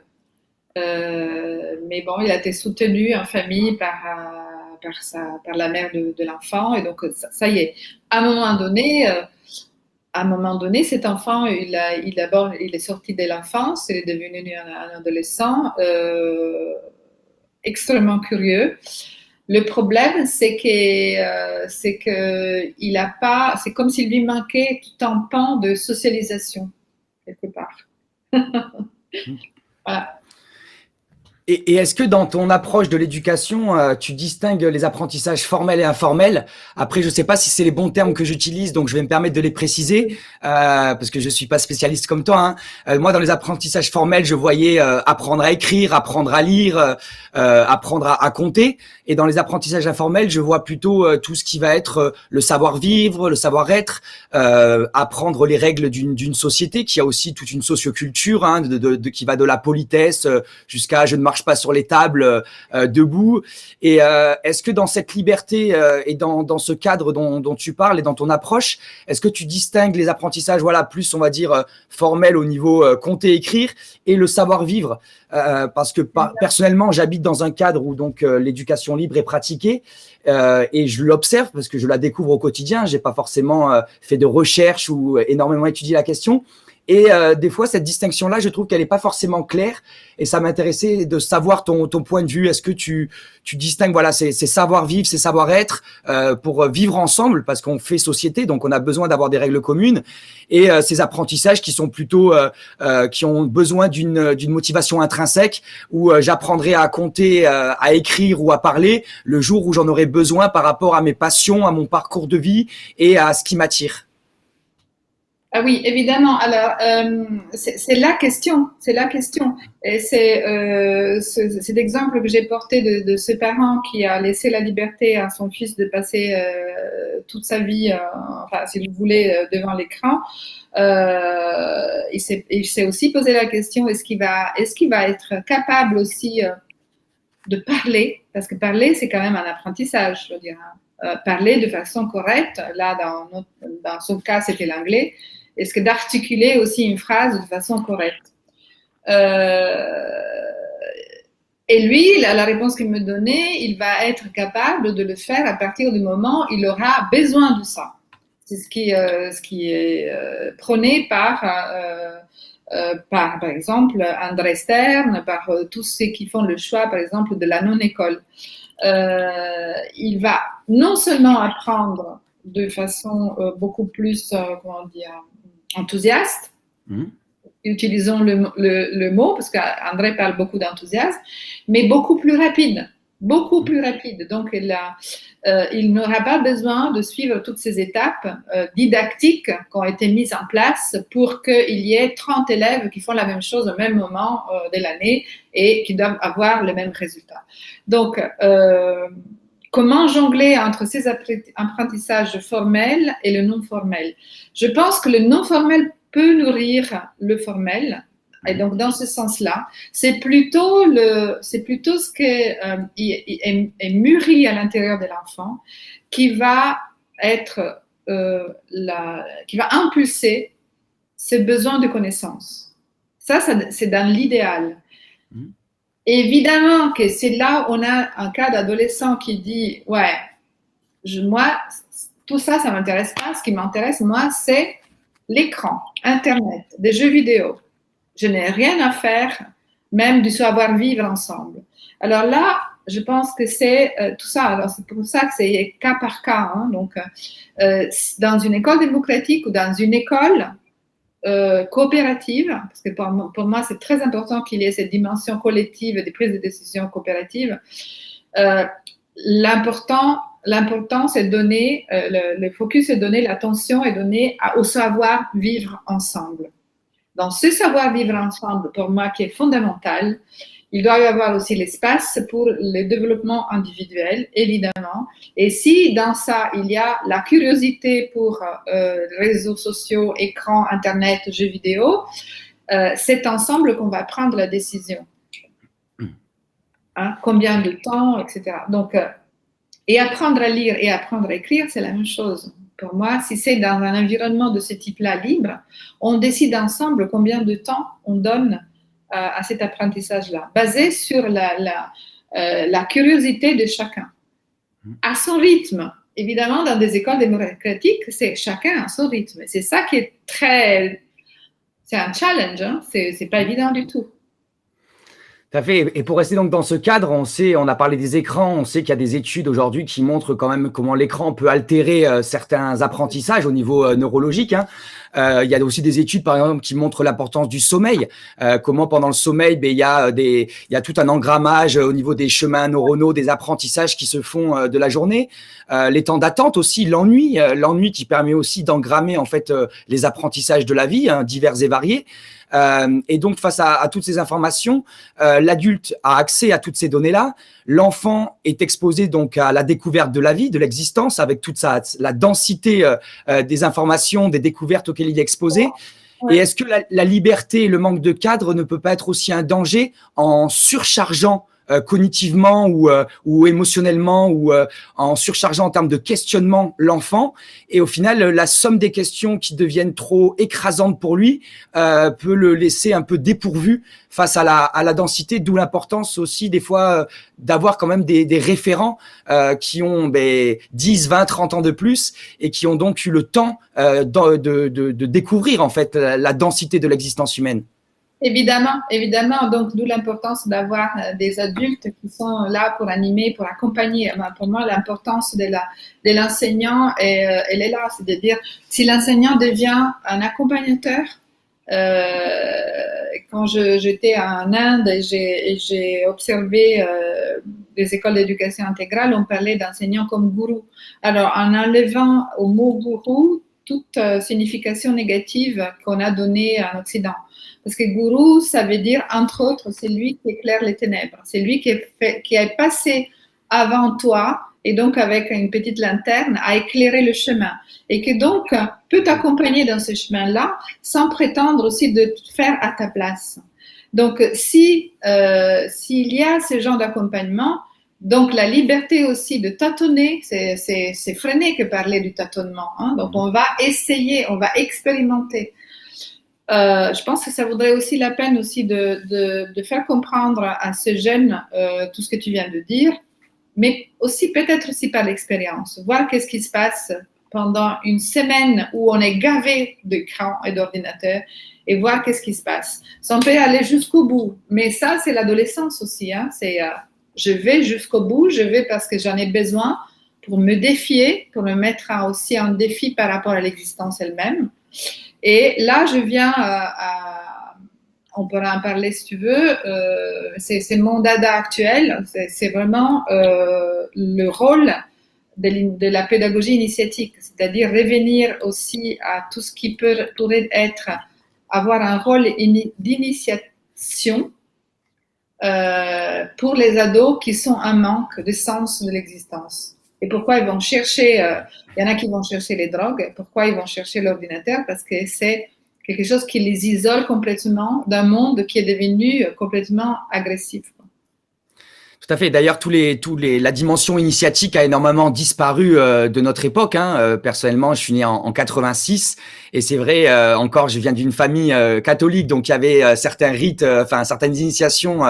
Mais bon, il a été soutenu en famille par la mère de l'enfant, et donc ça y est. À un moment donné, cet enfant, il est sorti de l'enfance, il est devenu un adolescent extrêmement curieux. Le problème, c'est comme s'il lui manquait tout un pan de socialisation quelque part. Voilà. Et est-ce que dans ton approche de l'éducation, tu distingues les apprentissages formels et informels? Après, je ne sais pas si c'est les bons termes que j'utilise, donc je vais me permettre de les préciser, parce que je suis pas spécialiste comme toi. Hein. Moi, dans les apprentissages formels, je voyais apprendre à écrire, apprendre à lire, apprendre à compter. Et dans les apprentissages informels, je vois plutôt tout ce qui va être le savoir-vivre, le savoir-être, apprendre les règles d'une société qui a aussi toute une socioculture, hein, qui va de la politesse jusqu'à je ne marche pas sur les tables debout. Et est-ce que dans cette liberté et dans ce cadre dont tu parles et dans ton approche, est-ce que tu distingues les apprentissages, voilà, plus on va dire formels au niveau compter, écrire, et le savoir-vivre? Parce que personnellement, j'habite dans un cadre où donc l'éducation libre est pratiquée et je l'observe parce que je la découvre au quotidien. J'ai pas forcément fait de recherche ou énormément étudié la question. Et des fois, cette distinction-là, je trouve qu'elle n'est pas forcément claire. Et ça m'intéressait de savoir ton point de vue. Est-ce que tu distingues, voilà, ces savoir-vivre, ces savoir-être pour vivre ensemble, parce qu'on fait société, donc on a besoin d'avoir des règles communes, et ces apprentissages qui sont plutôt, qui ont besoin d'une motivation intrinsèque, où j'apprendrai à compter, à écrire ou à parler le jour où j'en aurai besoin par rapport à mes passions, à mon parcours de vie et à ce qui m'attire. Ah oui, évidemment. Alors, c'est la question, c'est la question. Et c'est l'exemple que j'ai porté de ce parent qui a laissé la liberté à son fils de passer toute sa vie, enfin, si vous voulez, devant l'écran. Il s'est aussi posé la question, est-ce qu'il va être capable aussi de parler, parce que parler, c'est quand même un apprentissage, je veux dire. Parler de façon correcte, là, dans son cas, c'était l'anglais. Est-ce que d'articuler aussi une phrase de façon correcte? Et lui, la réponse qu'il me donnait, il va être capable de le faire à partir du moment où il aura besoin de ça. C'est ce qui est prôné par exemple, André Stern, par tous ceux qui font le choix, par exemple, de la non-école. Il va non seulement apprendre de façon beaucoup plus, enthousiaste. Utilisons le mot, parce qu'André parle beaucoup d'enthousiasme, mais beaucoup plus rapide. Beaucoup plus rapide. Donc, il n'aura pas besoin de suivre toutes ces étapes didactiques qui ont été mises en place pour qu'il y ait 30 élèves qui font la même chose au même moment de l'année et qui doivent avoir le même résultat. Donc, comment jongler entre ces apprentissages formels et le non formel. Je pense que le non formel peut nourrir le formel. Et donc, dans ce sens-là, c'est plutôt ce qui est mûri à l'intérieur de l'enfant qui va être, qui va impulser ses besoins de connaissance. Ça c'est dans l'idéal. Évidemment que c'est là où on a un cas d'adolescent qui dit « Ouais, moi, tout ça, ça ne m'intéresse pas. Ce qui m'intéresse, moi, c'est l'écran, Internet, des jeux vidéo. Je n'ai rien à faire, même du savoir-vivre ensemble. » Alors là, je pense que c'est tout ça. Alors c'est pour ça que c'est cas par cas. Hein. Donc, dans une école démocratique ou dans une école coopérative, parce que pour moi, c'est très important qu'il y ait cette dimension collective des prises de décision coopératives. L'important, c'est de donner, le focus est de donner, l'attention est donnée au savoir-vivre ensemble. Dans ce savoir-vivre ensemble, pour moi, qui est fondamental, il doit y avoir aussi l'espace pour le développement individuel, évidemment. Et si dans ça, il y a la curiosité pour réseaux sociaux, écrans, Internet, jeux vidéo, c'est ensemble qu'on va prendre la décision. Hein, combien de temps, etc. Donc, et apprendre à lire et apprendre à écrire, c'est la même chose. Pour moi, si c'est dans un environnement de ce type-là libre, on décide ensemble combien de temps on donne à cet apprentissage-là, basé sur la curiosité de chacun, à son rythme. Évidemment, dans des écoles démocratiques, c'est chacun à son rythme. C'est ça qui est c'est un challenge, hein? C'est pas évident du tout. Tout à fait. Et pour rester donc dans ce cadre, on a parlé des écrans, on sait qu'il y a des études aujourd'hui qui montrent quand même comment l'écran peut altérer certains apprentissages au niveau neurologique. Hein. Il y a aussi des études, par exemple, qui montrent l'importance du sommeil. Comment pendant le sommeil, il y a tout un engrammage au niveau des chemins neuronaux, des apprentissages qui se font de la journée. Les temps d'attente aussi, l'ennui qui permet aussi d'engrammer en fait les apprentissages de la vie, hein, divers et variés. Et donc, face à toutes ces informations, l'adulte a accès à toutes ces données-là. L'enfant est exposé donc à la découverte de la vie, de l'existence, avec toute la densité des informations, des découvertes auxquelles il est exposé. Ouais. Et est-ce que la liberté et le manque de cadre ne peut pas être aussi un danger en surchargeant cognitivement ou émotionnellement ou en surchargeant en termes de questionnement l'enfant, et au final la somme des questions qui deviennent trop écrasantes pour lui peut le laisser un peu dépourvu face à la densité, d'où l'importance aussi des fois d'avoir quand même des référents qui ont 10, 20, 30 ans de plus et qui ont donc eu le temps de découvrir en fait la densité de l'existence humaine. Évidemment, évidemment. Donc, d'où l'importance d'avoir des adultes qui sont là pour animer, pour accompagner. Pour moi, l'importance de l'enseignant, elle est là. C'est-à-dire, si l'enseignant devient un accompagnateur, quand j'étais en Inde et j'ai observé des écoles d'éducation intégrale, on parlait d'enseignants comme gourou. Alors, en enlevant au mot gourou toute signification négative qu'on a donnée en Occident. Parce que gourou, ça veut dire, entre autres, c'est lui qui éclaire les ténèbres. C'est lui qui est passé avant toi, et donc avec une petite lanterne, à éclairer le chemin. Et qui donc peut t'accompagner dans ce chemin-là, sans prétendre aussi de te faire à ta place. Donc, s'il y a ce genre d'accompagnement, donc la liberté aussi de tâtonner, c'est freiner que parler du tâtonnement. Hein. Donc, on va essayer, on va expérimenter. Je pense que ça vaudrait aussi la peine aussi de faire comprendre à ces jeunes tout ce que tu viens de dire, mais aussi peut-être aussi par l'expérience, voir qu'est-ce qui se passe pendant une semaine où on est gavé d'écran et d'ordinateur et voir qu'est-ce qui se passe. Ça on peut aller jusqu'au bout, mais ça c'est l'adolescence aussi. Hein. C'est je vais jusqu'au bout, je vais parce que j'en ai besoin pour me défier, pour me mettre aussi en défi par rapport à l'existence elle-même. Et là, je viens on pourra en parler si tu veux, c'est mon dada actuel, c'est vraiment le rôle de la pédagogie initiatique, c'est-à-dire revenir aussi à tout ce qui pourrait avoir un rôle d'initiation pour les ados qui sont un manque de sens de l'existence. Et pourquoi ils vont chercher, il y en a qui vont chercher les drogues, pourquoi ils vont chercher l'ordinateur? Parce que c'est quelque chose qui les isole complètement d'un monde qui est devenu complètement agressif. Tout à fait. D'ailleurs, la dimension initiatique a énormément disparu de notre époque. Personnellement, je suis né en 86 et c'est vrai. Encore, je viens d'une famille catholique, donc il y avait certains rites, certaines initiations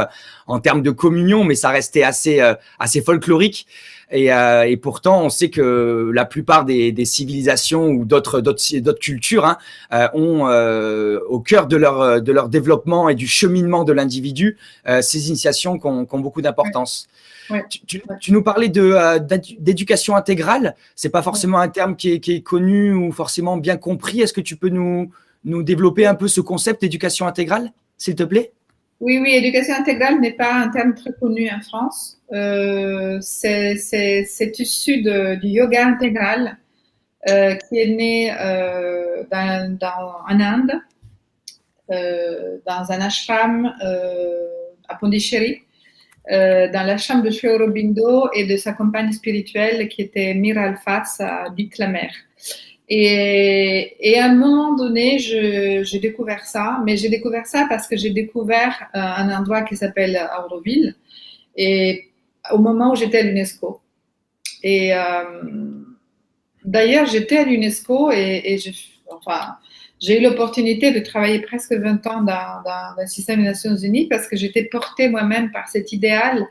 en termes de communion, mais ça restait assez folklorique. Et pourtant, on sait que la plupart des civilisations ou d'autres cultures ont au cœur de leur développement et du cheminement de l'individu ces initiations qui ont beaucoup d'importance. Ouais. Tu nous parlais d'éducation intégrale. C'est pas forcément un terme qui est connu ou forcément bien compris. Est-ce que tu peux nous développer un peu ce concept d'éducation intégrale, s'il te plaît? Oui, éducation intégrale n'est pas un terme très connu en France. C'est issu du yoga intégral qui est né en Inde, dans un ashram à Pondichéry, dans l'ashram de Sri Aurobindo et de sa compagne spirituelle qui était Mira Alfas à Biclamer. Et à un moment donné, j'ai découvert ça, mais j'ai découvert ça parce que j'ai découvert un endroit qui s'appelle Auroville, et au moment où j'étais à l'UNESCO. Et d'ailleurs, j'étais à l'UNESCO et j'ai eu l'opportunité de travailler presque 20 ans dans le système des Nations Unies parce que j'étais portée moi-même par cet idéal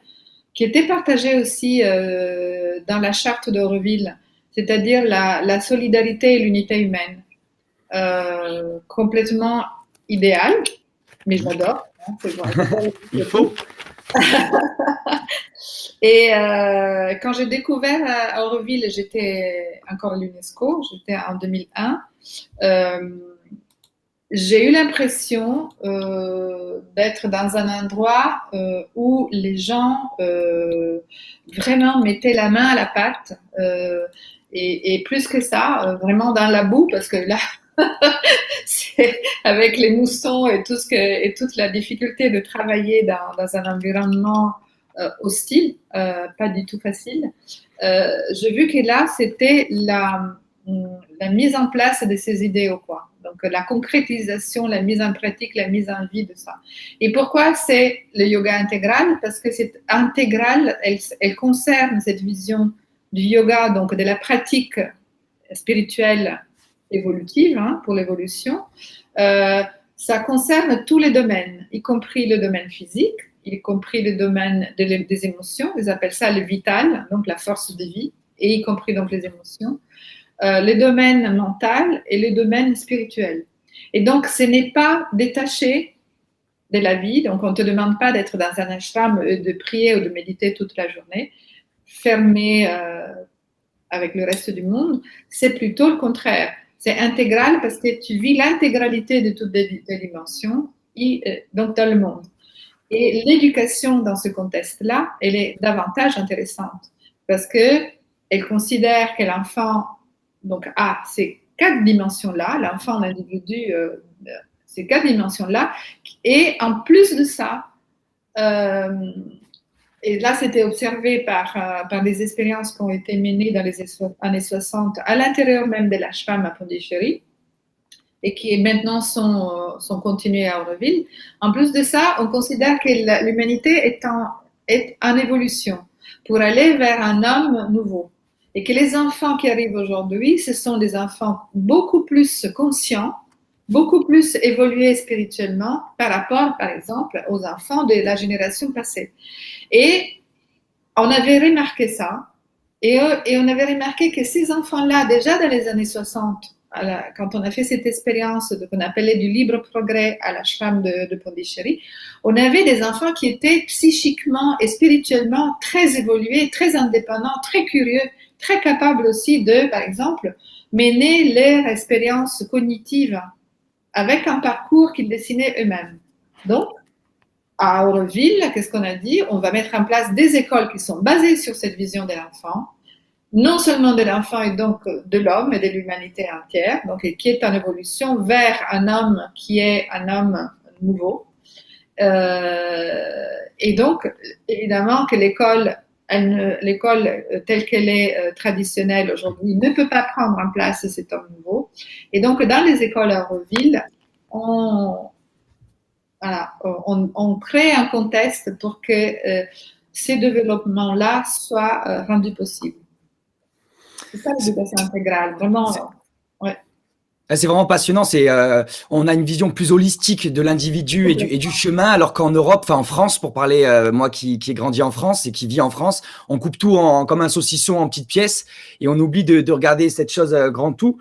qui était partagé aussi dans la charte d'Auroville, c'est-à-dire la solidarité et l'unité humaine. Complètement idéal, mais j'adore. C'est bon. Il faut. Et quand j'ai découvert à Auroville, j'étais encore à l'UNESCO, j'étais en 2001, j'ai eu l'impression d'être dans un endroit où les gens vraiment mettaient la main à la pâte et plus que ça, vraiment dans la boue, parce que là, c'est avec les moussons et toute la difficulté de travailler dans un environnement hostile, pas du tout facile. J'ai vu que là, c'était la mise en place de ces idéaux, quoi. Donc, la concrétisation, la mise en pratique, la mise en vie de ça. Et pourquoi c'est le yoga intégral? Parce que c'est intégral, elle concerne cette vision du yoga, donc de la pratique spirituelle évolutive pour l'évolution. Ça concerne tous les domaines, y compris le domaine physique, y compris le domaine des émotions. Ils appellent ça le vital, donc la force de vie, et y compris donc les émotions. Le domaine mental et le domaine spirituel. Et donc, ce n'est pas détaché de la vie. Donc, on ne te demande pas d'être dans un ashram, de prier ou de méditer toute la journée, fermé avec le reste du monde. C'est plutôt le contraire. C'est intégral parce que tu vis l'intégralité de toutes les dimensions donc dans le monde. Et l'éducation dans ce contexte-là, elle est davantage intéressante parce qu'elle considère que l'enfant ces 4 dimensions-là, l'enfant, l'individu, ces 4 dimensions-là, et en plus de ça, et là c'était observé par des expériences qui ont été menées dans les années 60 à l'intérieur même de l'ashram à Pondichéry, et qui maintenant sont continuées à Auroville. En plus de ça, on considère que l'humanité est en évolution pour aller vers un homme nouveau. Et que les enfants qui arrivent aujourd'hui, ce sont des enfants beaucoup plus conscients, beaucoup plus évolués spirituellement par rapport, par exemple, aux enfants de la génération passée. Et on avait remarqué ça, et on avait remarqué que ces enfants-là, déjà dans les années 60, quand on a fait cette expérience qu'on appelait du libre progrès à l'ashram de Pondichéry, on avait des enfants qui étaient psychiquement et spirituellement très évolués, très indépendants, très curieux, très capables aussi de, par exemple, mener leur expérience cognitive avec un parcours qu'ils dessinaient eux-mêmes. Donc, à Auroville, qu'est-ce qu'on a dit? On va mettre en place des écoles qui sont basées sur cette vision de l'enfant, non seulement de l'enfant et donc de l'homme et de l'humanité entière, donc qui est en évolution vers un homme qui est un homme nouveau. et donc, évidemment que l'école telle qu'elle est traditionnelle aujourd'hui ne peut pas prendre en place cet homme nouveau. Et donc, dans les écoles à Euroville, on crée un contexte pour que ces développements-là soient rendus possibles. C'est ça l'éducation intégrale, vraiment. Ouais. C'est vraiment passionnant. On a une vision plus holistique de l'individu et du chemin, alors qu'en Europe, enfin en France, pour parler, moi qui ai grandi en France et qui vit en France, on coupe tout comme un saucisson en petites pièces et on oublie de regarder cette chose grand tout.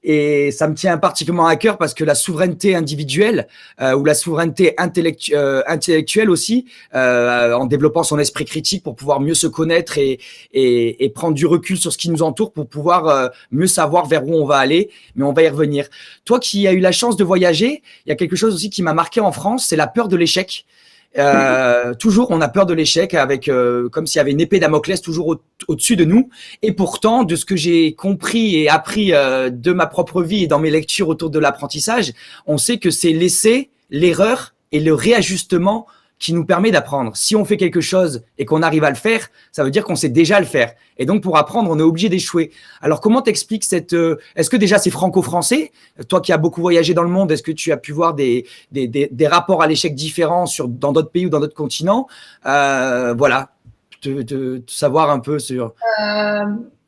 Et ça me tient particulièrement à cœur parce que la souveraineté individuelle ou la souveraineté intellectuelle aussi, en développant son esprit critique pour pouvoir mieux se connaître et prendre du recul sur ce qui nous entoure pour pouvoir mieux savoir vers où on va aller. Mais on va y revenir. Toi qui as eu la chance de voyager, il y a quelque chose aussi qui m'a marqué en France, c'est la peur de l'échec. Toujours, on a peur de l'échec avec comme s'il y avait une épée Damoclès toujours au-dessus de nous. Et pourtant, de ce que j'ai compris et appris de ma propre vie et dans mes lectures autour de l'apprentissage, on sait que c'est l'essai, l'erreur et le réajustement qui nous permet d'apprendre. Si on fait quelque chose et qu'on arrive à le faire, ça veut dire qu'on sait déjà le faire. Et donc, pour apprendre, on est obligé d'échouer. Alors, comment t'expliques est-ce que déjà c'est franco-français? Toi qui as beaucoup voyagé dans le monde, est-ce que tu as pu voir des rapports à l'échec différents dans d'autres pays ou dans d'autres continents? Voilà, de savoir un peu sur…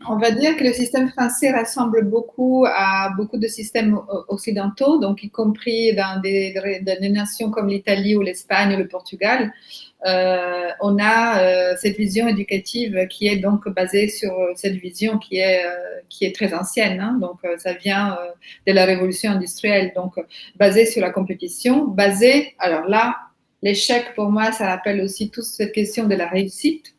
On va dire que le système français ressemble beaucoup à beaucoup de systèmes occidentaux, donc y compris dans des nations comme l'Italie ou l'Espagne ou le Portugal. On a cette vision éducative qui est donc basée sur cette vision qui est très ancienne. Hein, donc, ça vient de la révolution industrielle, donc basée sur la compétition, alors là, l'échec pour moi, ça rappelle aussi toute cette question de la réussite.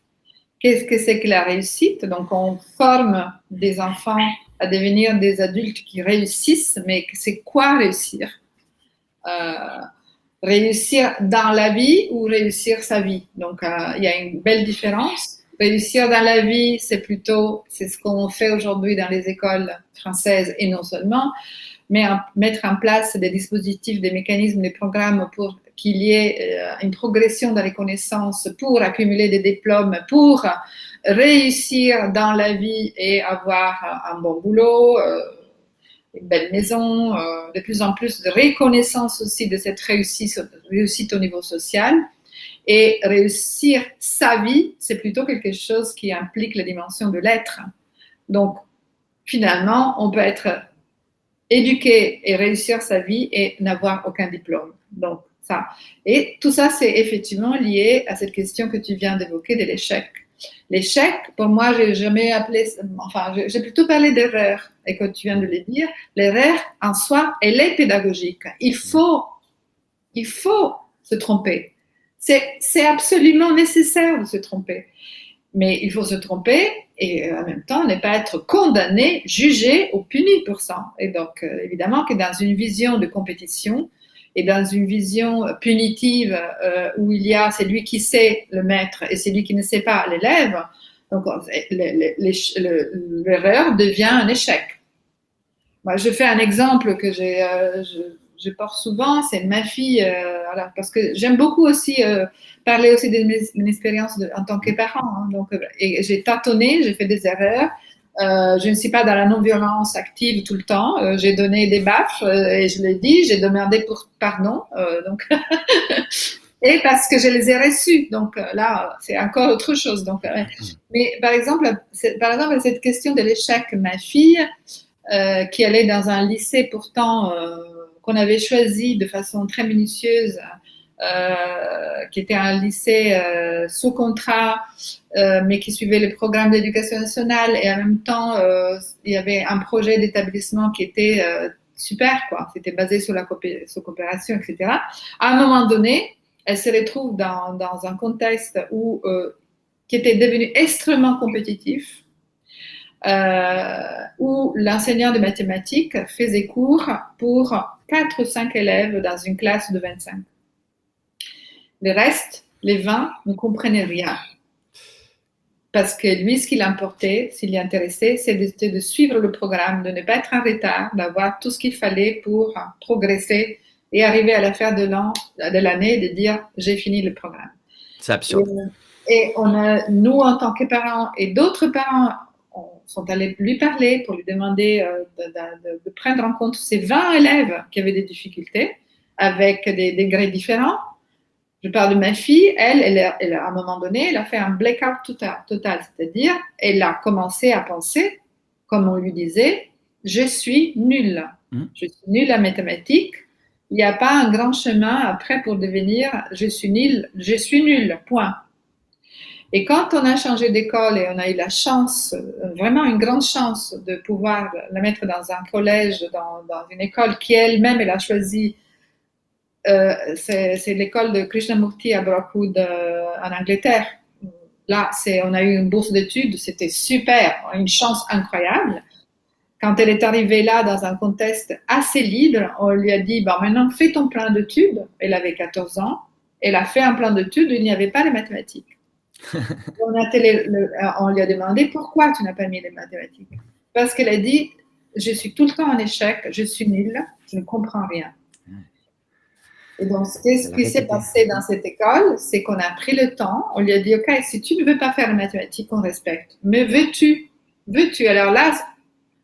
Qu'est-ce que c'est que la réussite? Donc, on forme des enfants à devenir des adultes qui réussissent, mais c'est quoi réussir? Réussir dans la vie ou réussir sa vie? Donc, il y a une belle différence. Réussir dans la vie, c'est ce qu'on fait aujourd'hui dans les écoles françaises et non seulement, mais mettre en place des dispositifs, des mécanismes, des programmes pour qu'il y ait une progression dans les connaissances, pour accumuler des diplômes, pour réussir dans la vie et avoir un bon boulot, une belle maison, de plus en plus de reconnaissance aussi de cette réussite au niveau social. Et réussir sa vie, c'est plutôt quelque chose qui implique la dimension de l'être. Donc, finalement, on peut être éduquer et réussir sa vie et n'avoir aucun diplôme. Donc, ça. Et tout ça, c'est effectivement lié à cette question que tu viens d'évoquer de l'échec. L'échec, pour moi, j'ai plutôt parlé d'erreur. Et comme tu viens de le dire, l'erreur en soi, elle est pédagogique. Il faut se tromper. C'est absolument nécessaire de se tromper. Mais il faut se tromper et en même temps ne pas être condamné, jugé ou puni pour ça. Et donc, évidemment que dans une vision de compétition et dans une vision punitive où il y a celui qui sait, le maître, et celui qui ne sait pas, l'élève, donc l'erreur devient un échec. Moi, je fais un exemple que je porte souvent, c'est ma fille, parce que j'aime beaucoup aussi parler aussi de mon expérience en tant que parent. Hein, donc, et j'ai tâtonné, j'ai fait des erreurs. Je ne suis pas dans la non-violence active tout le temps. J'ai donné des baffes et je l'ai dit, j'ai demandé pardon. Donc et parce que je les ai reçus. Donc là, c'est encore autre chose. Donc, mais par exemple, cette question de l'échec, ma fille, qui allait dans un lycée pourtant qu'on avait choisi de façon très minutieuse, qui était un lycée sous contrat, mais qui suivait le programme d'éducation nationale, et en même temps, il y avait un projet d'établissement qui était super, quoi. C'était basé sur la coopération, etc. À un moment donné, elle se retrouve dans un contexte qui était devenu extrêmement compétitif, où l'enseignant de mathématiques faisait cours pour 4 ou 5 élèves dans une classe de 25. Le reste, les 20, ne comprenaient rien. Parce que lui, ce qui l'importait, s'il l'y intéressait, c'était de suivre le programme, de ne pas être en retard, d'avoir tout ce qu'il fallait pour progresser et arriver à la fin de l'année de dire j'ai fini le programme. C'est absurde. Et nous, en tant que parents et d'autres parents, sont allés lui parler pour lui demander de prendre en compte ces 20 élèves qui avaient des difficultés avec des degrés différents. Je parle de ma fille, elle, à un moment donné, elle a fait un blackout total, c'est-à-dire elle a commencé à penser, comme on lui disait, je suis nulle. Je suis nulle en mathématiques. Il n'y a pas un grand chemin après pour devenir je suis nulle, point. Et quand on a changé d'école et on a eu la chance, vraiment une grande chance de pouvoir la mettre dans un collège, dans une école qui elle-même, elle a choisi, c'est l'école de Krishnamurti à Brockwood en Angleterre. Là, on a eu une bourse d'études, c'était super, une chance incroyable. Quand elle est arrivée là dans un contexte assez libre, on lui a dit, bon, maintenant fais ton plan d'études. Elle avait 14 ans, elle a fait un plan d'études où il n'y avait pas les mathématiques. On lui a demandé pourquoi tu n'as pas mis les mathématiques. Parce qu'elle a dit, je suis tout le temps en échec, je suis nulle, je ne comprends rien. Et donc, ce qui s'est passé dans cette école, c'est qu'on a pris le temps, on lui a dit, OK, si tu ne veux pas faire les mathématiques, on respecte. Mais veux-tu? Alors là,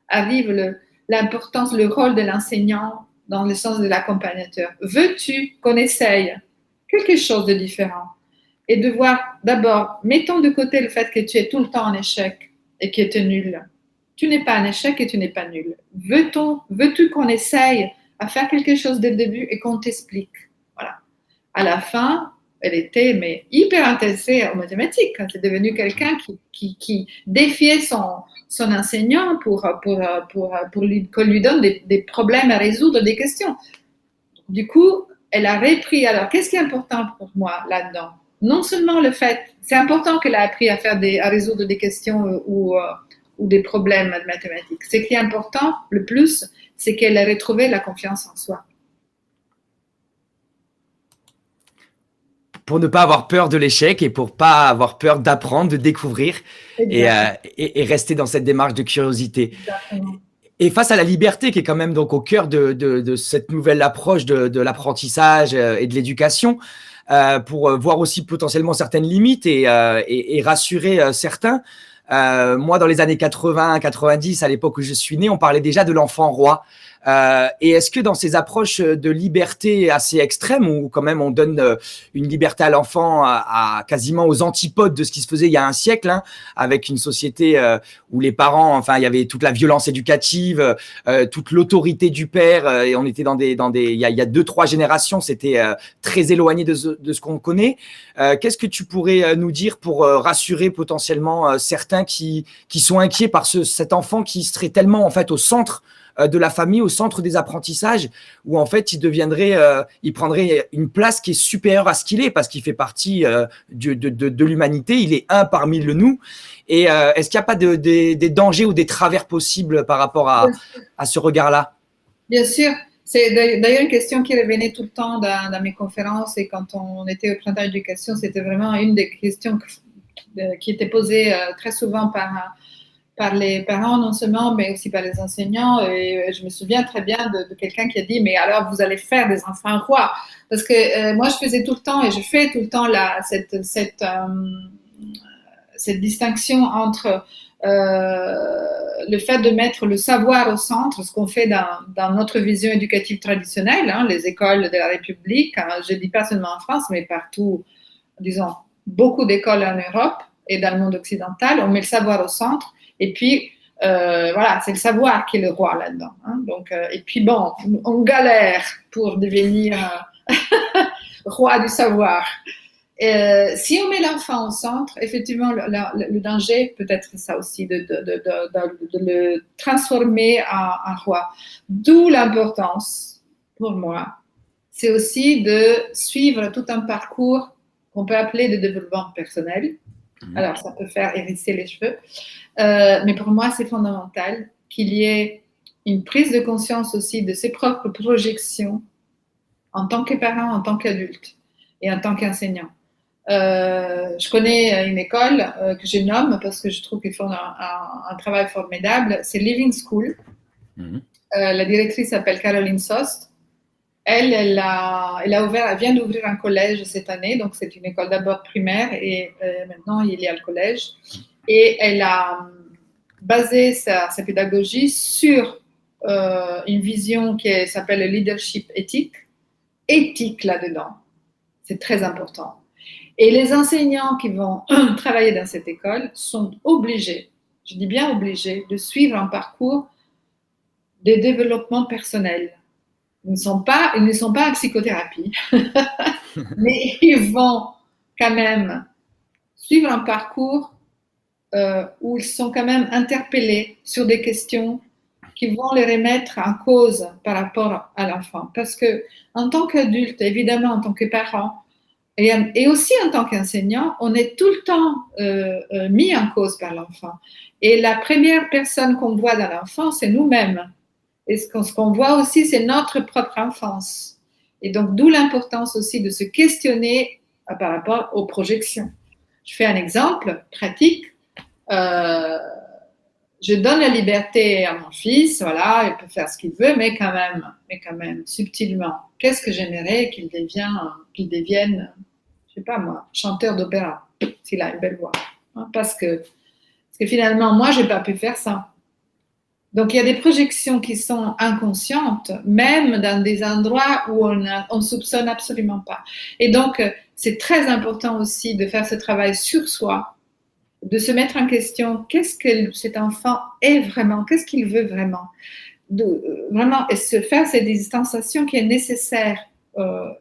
arrive l'importance, le rôle de l'enseignant dans le sens de l'accompagnateur. Veux-tu qu'on essaye quelque chose de différent? Et de voir, d'abord, mettons de côté le fait que tu es tout le temps en échec et que tu es nul. Tu n'es pas en échec et tu n'es pas nul. Veux-tu qu'on essaye à faire quelque chose dès le début et qu'on t'explique? Voilà. À la fin, elle était hyper intéressée aux mathématiques. C'est devenu quelqu'un qui défiait son enseignant pour qu'on lui donne des problèmes à résoudre, des questions. Du coup, elle a repris. Alors, qu'est-ce qui est important pour moi là-dedans? Non seulement le fait, c'est important qu'elle a appris à résoudre des questions ou des problèmes mathématiques. Ce qui est important le plus, c'est qu'elle a retrouvé la confiance en soi. Pour ne pas avoir peur de l'échec et pour pas avoir peur d'apprendre, de découvrir et rester dans cette démarche de curiosité. Exactement. Et face à la liberté qui est quand même donc au cœur de cette nouvelle approche de l'apprentissage et de l'éducation, pour voir aussi potentiellement certaines limites et rassurer certains. Moi, dans les années 80-90, à l'époque où je suis né, on parlait déjà de l'enfant roi. Et est-ce que dans ces approches de liberté assez extrêmes, où quand même on donne une liberté à l'enfant quasiment aux antipodes de ce qui se faisait il y a un siècle, hein, avec une société où les parents, enfin, il y avait toute la violence éducative, toute l'autorité du père, et on était il y a 2-3 générations, c'était très éloigné de ce qu'on connaît. Qu'est-ce que tu pourrais nous dire pour rassurer potentiellement certains qui sont inquiets par cet enfant qui serait tellement en fait au centre de la famille, au centre des apprentissages, où en fait il prendrait une place qui est supérieure à ce qu'il est, parce qu'il fait partie de l'humanité, il est un parmi le nous. Et est-ce qu'il n'y a pas des dangers ou des travers possibles par rapport à ce regard-là? Bien sûr. C'est d'ailleurs une question qui revenait tout le temps dans mes conférences, et quand on était au printemps d'éducation, c'était vraiment une des questions qui était posée très souvent par les parents non seulement, mais aussi par les enseignants. Et je me souviens très bien de quelqu'un qui a dit, mais alors vous allez faire des enfants rois? Parce que moi je faisais tout le temps, et je fais tout le temps cette distinction entre le fait de mettre le savoir au centre, ce qu'on fait dans notre vision éducative traditionnelle, hein, les écoles de la République, hein, je ne dis pas seulement en France, mais partout, disons, beaucoup d'écoles en Europe et dans le monde occidental, on met le savoir au centre. Et puis, voilà, c'est le savoir qui est le roi là-dedans. Hein. Donc, et puis, bon, on galère pour devenir roi du savoir. Si on met l'enfant au centre, effectivement, le danger, peut-être ça aussi, de le transformer en roi. D'où l'importance, pour moi, c'est aussi de suivre tout un parcours qu'on peut appeler de développement personnel. Alors, ça peut faire hérisser les cheveux. Mais pour moi, c'est fondamental qu'il y ait une prise de conscience aussi de ses propres projections en tant que parent, en tant qu'adulte et en tant qu'enseignant. Je connais une école que je nomme parce que je trouve qu'ils font un travail formidable. C'est Living School. La directrice s'appelle Caroline Sost. elle vient d'ouvrir un collège cette année, donc c'est une école d'abord primaire et maintenant il est à le collège. Et elle a basé sa pédagogie sur une vision qui s'appelle le leadership éthique là-dedans. C'est très important. Et les enseignants qui vont travailler dans cette école sont obligés, je dis bien obligés, de suivre un parcours de développement personnel. Ils ne sont pas en psychothérapie, mais ils vont quand même suivre un parcours où ils sont quand même interpellés sur des questions qui vont les remettre en cause par rapport à l'enfant. Parce que en tant qu'adulte, évidemment, en tant que parent, et aussi en tant qu'enseignant, on est tout le temps mis en cause par l'enfant. Et la première personne qu'on voit dans l'enfant, c'est nous-mêmes. Et ce qu'on voit aussi, c'est notre propre enfance. Et donc, d'où l'importance aussi de se questionner par rapport aux projections. Je fais un exemple pratique. Je donne la liberté à mon fils, voilà, il peut faire ce qu'il veut, mais quand même, subtilement. Qu'est-ce que j'aimerais qu'il devienne, je sais pas moi, chanteur d'opéra, s'il a une belle voix. Parce que finalement, moi, j'ai pas pu faire ça. Donc, il y a des projections qui sont inconscientes, même dans des endroits où on soupçonne absolument pas. Et donc, c'est très important aussi de faire ce travail sur soi, de se mettre en question, qu'est-ce que cet enfant est vraiment, qu'est-ce qu'il veut vraiment, vraiment, et se faire cette distanciation qui est nécessaire.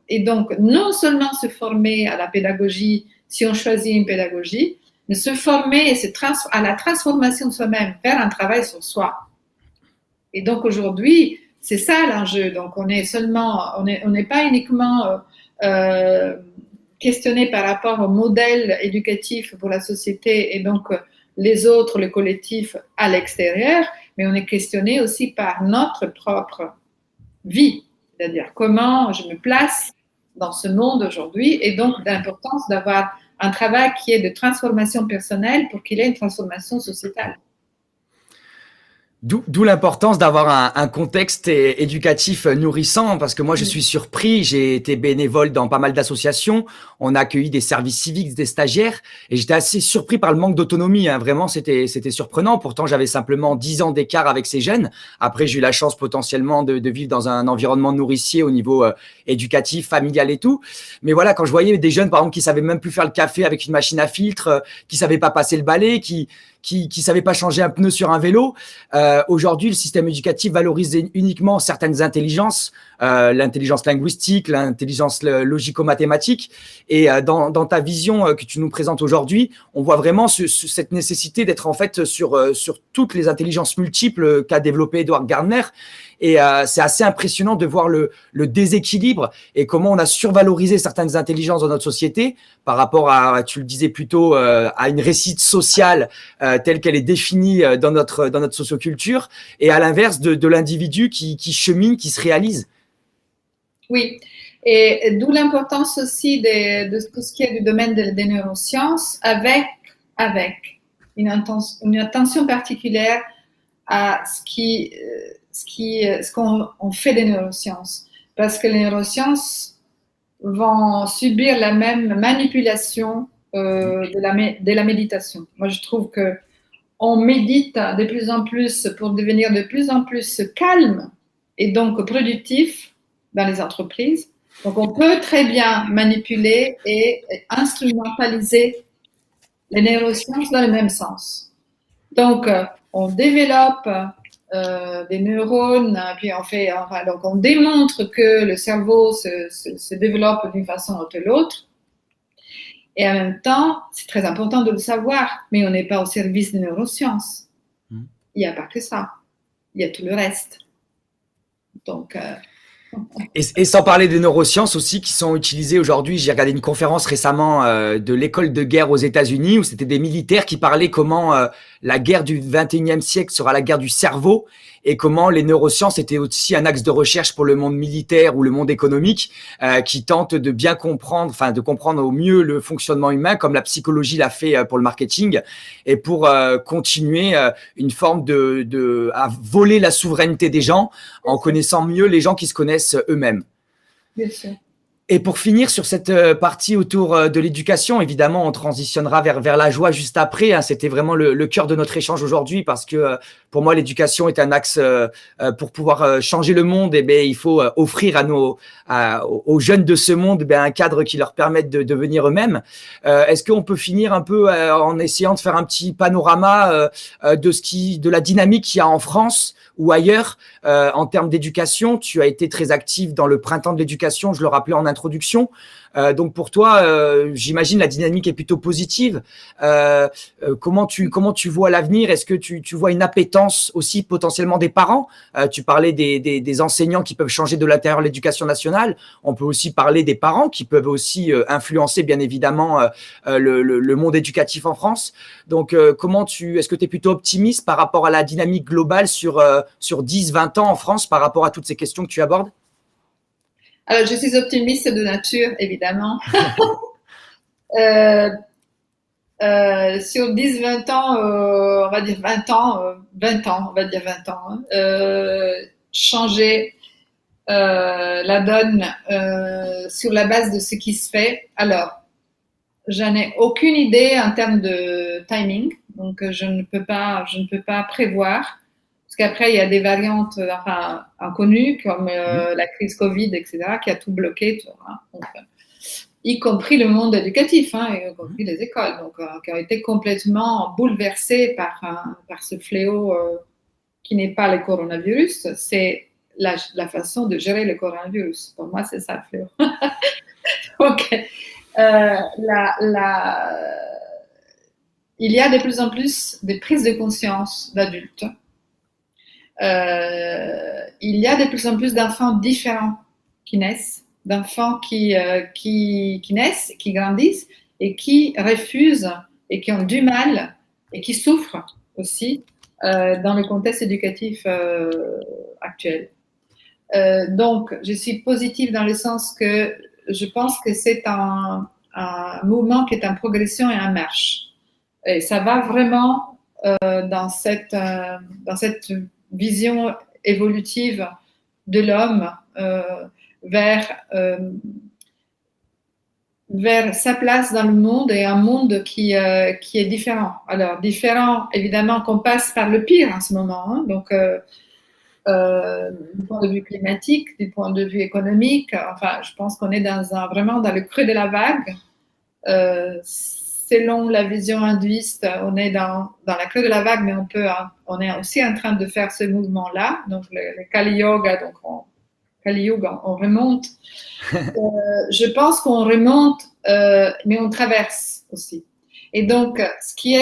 Et donc, non seulement se former à la pédagogie, si on choisit une pédagogie, mais se former à la transformation de soi-même, faire un travail sur soi. Et donc aujourd'hui, c'est ça l'enjeu. Donc on n'est pas uniquement questionné par rapport au modèle éducatif pour la société et donc les autres, le collectif à l'extérieur, mais on est questionné aussi par notre propre vie, c'est-à-dire comment je me place dans ce monde aujourd'hui et donc l'importance d'avoir un travail qui est de transformation personnelle pour qu'il ait une transformation sociétale. D'où l'importance d'avoir un contexte éducatif nourrissant, parce que moi je suis surpris, j'ai été bénévole dans pas mal d'associations, on a accueilli des services civiques, des stagiaires, et j'étais assez surpris par le manque d'autonomie, vraiment c'était surprenant, pourtant j'avais simplement 10 ans d'écart avec ces jeunes, après j'ai eu la chance potentiellement de vivre dans un environnement nourricier au niveau éducatif, familial et tout, mais voilà, quand je voyais des jeunes par exemple qui savaient même plus faire le café avec une machine à filtre, qui savaient pas passer le balai, qui savait pas changer un pneu sur un vélo. Aujourd'hui, le système éducatif valorise uniquement certaines intelligences, l'intelligence linguistique, l'intelligence logico-mathématique. Et dans ta vision que tu nous présentes aujourd'hui, on voit vraiment cette nécessité d'être en fait sur toutes les intelligences multiples qu'a développé Edward Gardner. Et c'est assez impressionnant de voir le déséquilibre et comment on a survalorisé certaines intelligences dans notre société par rapport à, tu le disais plus tôt, à une réussite sociale telle qu'elle est définie dans notre socioculture, et à l'inverse de l'individu qui chemine, qui se réalise. Oui, et d'où l'importance aussi de tout ce qui est du domaine des neurosciences avec une attention particulière à ce qu'on fait des neurosciences. Parce que les neurosciences vont subir la même manipulation de la méditation. Moi, je trouve qu'on médite de plus en plus pour devenir de plus en plus calme et donc productif dans les entreprises. Donc, on peut très bien manipuler et instrumentaliser les neurosciences dans le même sens. Donc, on développe des neurones, puis donc on démontre que le cerveau se développe d'une façon ou de l'autre. Et en même temps, c'est très important de le savoir, mais on n'est pas au service des neurosciences. Il n'y a pas que ça. Il y a tout le reste. Donc, Et sans parler des neurosciences aussi qui sont utilisées aujourd'hui. J'ai regardé une conférence récemment de l'école de guerre aux États-Unis où c'était des militaires qui parlaient comment la guerre du 21e siècle sera la guerre du cerveau et comment les neurosciences étaient aussi un axe de recherche pour le monde militaire ou le monde économique qui tente de bien comprendre, enfin de comprendre au mieux le fonctionnement humain comme la psychologie l'a fait pour le marketing et pour continuer une forme à voler la souveraineté des gens en connaissant mieux les gens qui se connaissent eux-mêmes. bien sûr. Et pour finir sur cette partie autour de l'éducation, évidemment, on transitionnera vers la joie juste après. Hein. C'était vraiment le cœur de notre échange aujourd'hui parce que pour moi, l'éducation est un axe pour pouvoir changer le monde. Et ben, il faut offrir aux jeunes de ce monde un cadre qui leur permette de devenir eux-mêmes. Est-ce qu'on peut finir un peu en essayant de faire un petit panorama de la dynamique qu'il y a en France ou ailleurs en termes d'éducation? Tu as été très active dans le printemps de l'éducation, je le rappelais en introduction. Donc pour toi, j'imagine la dynamique est plutôt positive. Comment tu vois l'avenir? Est-ce que tu vois une appétence aussi potentiellement des parents? Tu parlais des enseignants qui peuvent changer de l'intérieur de l'éducation nationale. On peut aussi parler des parents qui peuvent aussi influencer bien évidemment le monde éducatif en France. Donc est-ce que tu es plutôt optimiste par rapport à la dynamique globale sur 10-20 ans en France par rapport à toutes ces questions que tu abordes? Alors, je suis optimiste de nature, évidemment. euh, sur 10-20 ans, on va dire 20 ans, 20 ans, on va dire 20 ans, hein, changer la donne sur la base de ce qui se fait. Alors, je n'ai aucune idée en termes de timing, donc je ne peux pas prévoir. Parce qu'après, il y a des variantes inconnues, comme la crise Covid, etc., qui a tout bloqué, tout, hein. Donc, y compris le monde éducatif, hein, y compris les écoles, donc, qui ont été complètement bouleversées par ce fléau qui n'est pas le coronavirus, c'est la façon de gérer le coronavirus. Pour moi, c'est ça le fléau. Donc, il y a de plus en plus des prises de conscience d'adultes. Il y a de plus en plus d'enfants différents qui naissent, d'enfants qui naissent, qui grandissent et qui refusent et qui ont du mal et qui souffrent aussi dans le contexte éducatif actuel. Donc, je suis positive dans le sens que je pense que c'est un mouvement qui est en progression et en marche. Et ça va vraiment dans cette vision évolutive de l'homme vers sa place dans le monde et un monde qui est différent. Alors, différent, évidemment, qu'on passe par le pire en ce moment. Hein, donc, du point de vue climatique, du point de vue économique, enfin, je pense qu'on est vraiment dans le creux de la vague. Selon la vision hindouiste, on est dans la creux de la vague, mais on est aussi en train de faire ce mouvement-là. Donc, le Kali Yoga, donc on remonte. Je pense qu'on remonte, mais on traverse aussi. Et donc, ce qu'il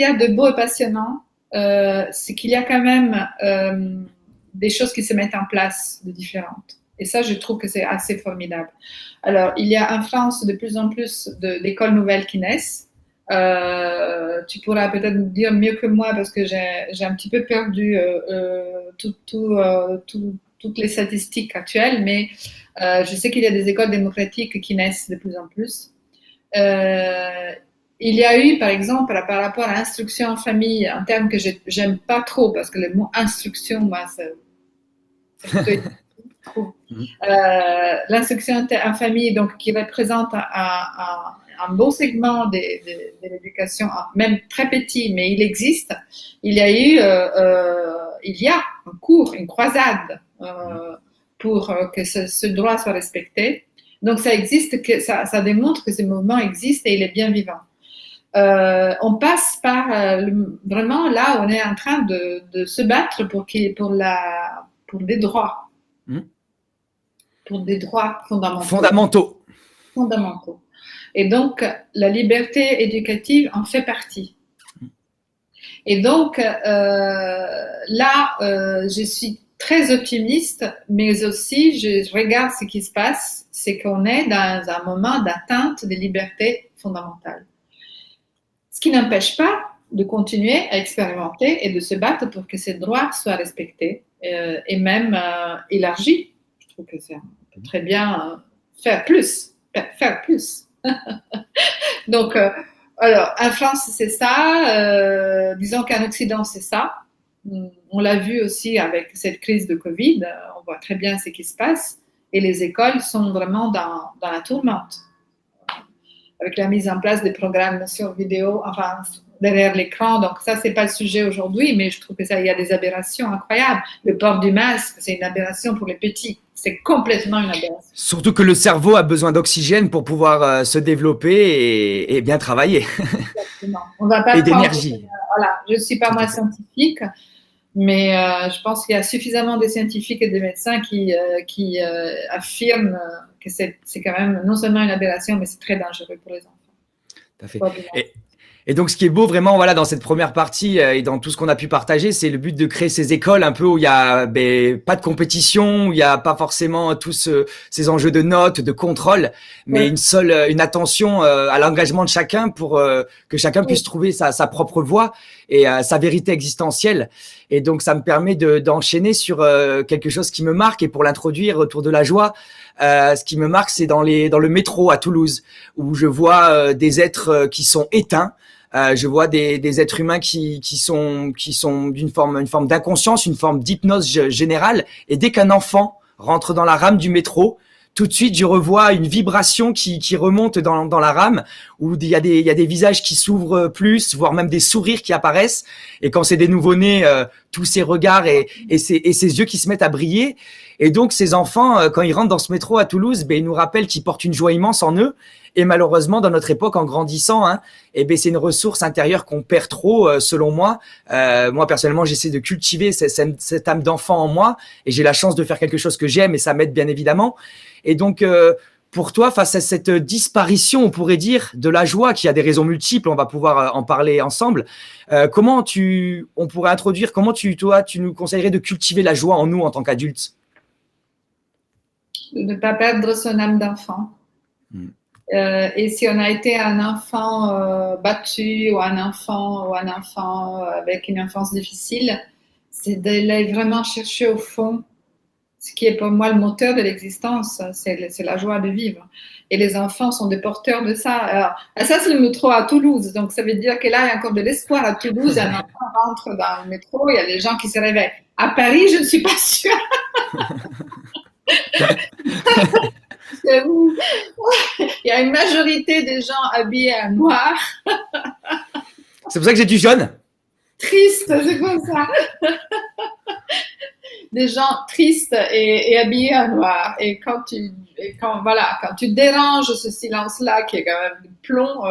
y a de beau et passionnant, c'est qu'il y a quand même des choses qui se mettent en place de différentes. Et ça, je trouve que c'est assez formidable. Alors, il y a en France de plus en plus d'écoles nouvelles qui naissent. Tu pourras peut-être me dire mieux que moi parce que j'ai un petit peu perdu toutes les statistiques actuelles, mais je sais qu'il y a des écoles démocratiques qui naissent de plus en plus. Il y a eu, par exemple, par rapport à instruction en famille, un terme que j'aime pas trop parce que le mot instruction, moi, c'est trop. L'instruction en famille, donc, qui représente un beau segment de l'éducation, même très petit, mais il existe. Il y a un cours, une croisade pour que ce droit soit respecté. Donc, ça existe, ça démontre que ce mouvement existe et il est bien vivant. On passe par vraiment là, on est en train de se battre pour des droits. Pour des droits fondamentaux. Et donc, la liberté éducative en fait partie. Et donc, là, je suis très optimiste, mais aussi, je regarde ce qui se passe, c'est qu'on est dans un moment d'atteinte des libertés fondamentales. Ce qui n'empêche pas de continuer à expérimenter et de se battre pour que ces droits soient respectés et même élargis. Je trouve que c'est très bien faire plus. Donc, alors, en France, c'est ça. Disons qu'en Occident, c'est ça. On l'a vu aussi avec cette crise de Covid. On voit très bien ce qui se passe. et les écoles sont vraiment dans la tourmente. Avec la mise en place des programmes sur vidéo, enfin, derrière l'écran. Donc, ça, c'est pas le sujet aujourd'hui, mais je trouve que ça, il y a des aberrations incroyables. Le port du masque, c'est une aberration pour les petits. C'est complètement une aberration. Surtout que le cerveau a besoin d'oxygène pour pouvoir se développer et bien travailler. Exactement. On va pas Et prendre, d'énergie. voilà, je suis pas moi scientifique, mais je pense qu'il y a suffisamment de scientifiques et de médecins qui affirment que c'est quand même non seulement une aberration, mais c'est très dangereux pour les enfants. Tout à fait. Et donc, ce qui est beau vraiment, voilà, dans cette première partie et dans tout ce qu'on a pu partager, c'est le but de créer ces écoles un peu où il y a pas de compétition, où il y a pas forcément tous ces enjeux de notes, de contrôle, mais une attention à l'engagement de chacun pour que chacun puisse trouver sa propre voie et sa vérité existentielle. Et donc, ça me permet d'enchaîner sur quelque chose qui me marque et pour l'introduire autour de la joie. Ce qui me marque, c'est dans le métro à Toulouse, où je vois des êtres qui sont éteints. Je vois des êtres humains qui sont une forme d'inconscience, une forme d'hypnose générale. Et dès qu'un enfant rentre dans la rame du métro, tout de suite, je revois une vibration qui remonte dans la rame, où il y a des visages qui s'ouvrent plus, voire même des sourires qui apparaissent. Et quand c'est des nouveau-nés, tous ces regards et ces yeux qui se mettent à briller. Et donc, ces enfants, quand ils rentrent dans ce métro à Toulouse, ils nous rappellent qu'ils portent une joie immense en eux. Et malheureusement, dans notre époque, en grandissant, c'est une ressource intérieure qu'on perd trop, selon moi. Moi, personnellement, j'essaie de cultiver cette âme d'enfant en moi, et j'ai la chance de faire quelque chose que j'aime, et ça m'aide bien évidemment. Et donc, pour toi, face à cette disparition, on pourrait dire, de la joie, qui a des raisons multiples, on va pouvoir en parler ensemble. Comment on pourrait introduire, toi, tu nous conseillerais de cultiver la joie en nous en tant qu'adultes? De ne pas perdre son âme d'enfant. Et si on a été un enfant battu ou un enfant avec une enfance difficile, c'est d'aller vraiment chercher au fond ce qui est pour moi le moteur de l'existence, c'est la joie de vivre. Et les enfants sont des porteurs de ça. Alors, ça, c'est le métro à Toulouse. Donc, ça veut dire que là, il y a encore de l'espoir à Toulouse. Un enfant rentre dans le métro, il y a des gens qui se réveillent. À Paris, je ne suis pas sûre. Il y a une majorité des gens habillés en noir. C'est pour ça que j'ai du jaune. Triste, c'est comme ça. Des gens tristes et habillés en noir. Et quand tu déranges ce silence-là, qui est quand même de plomb,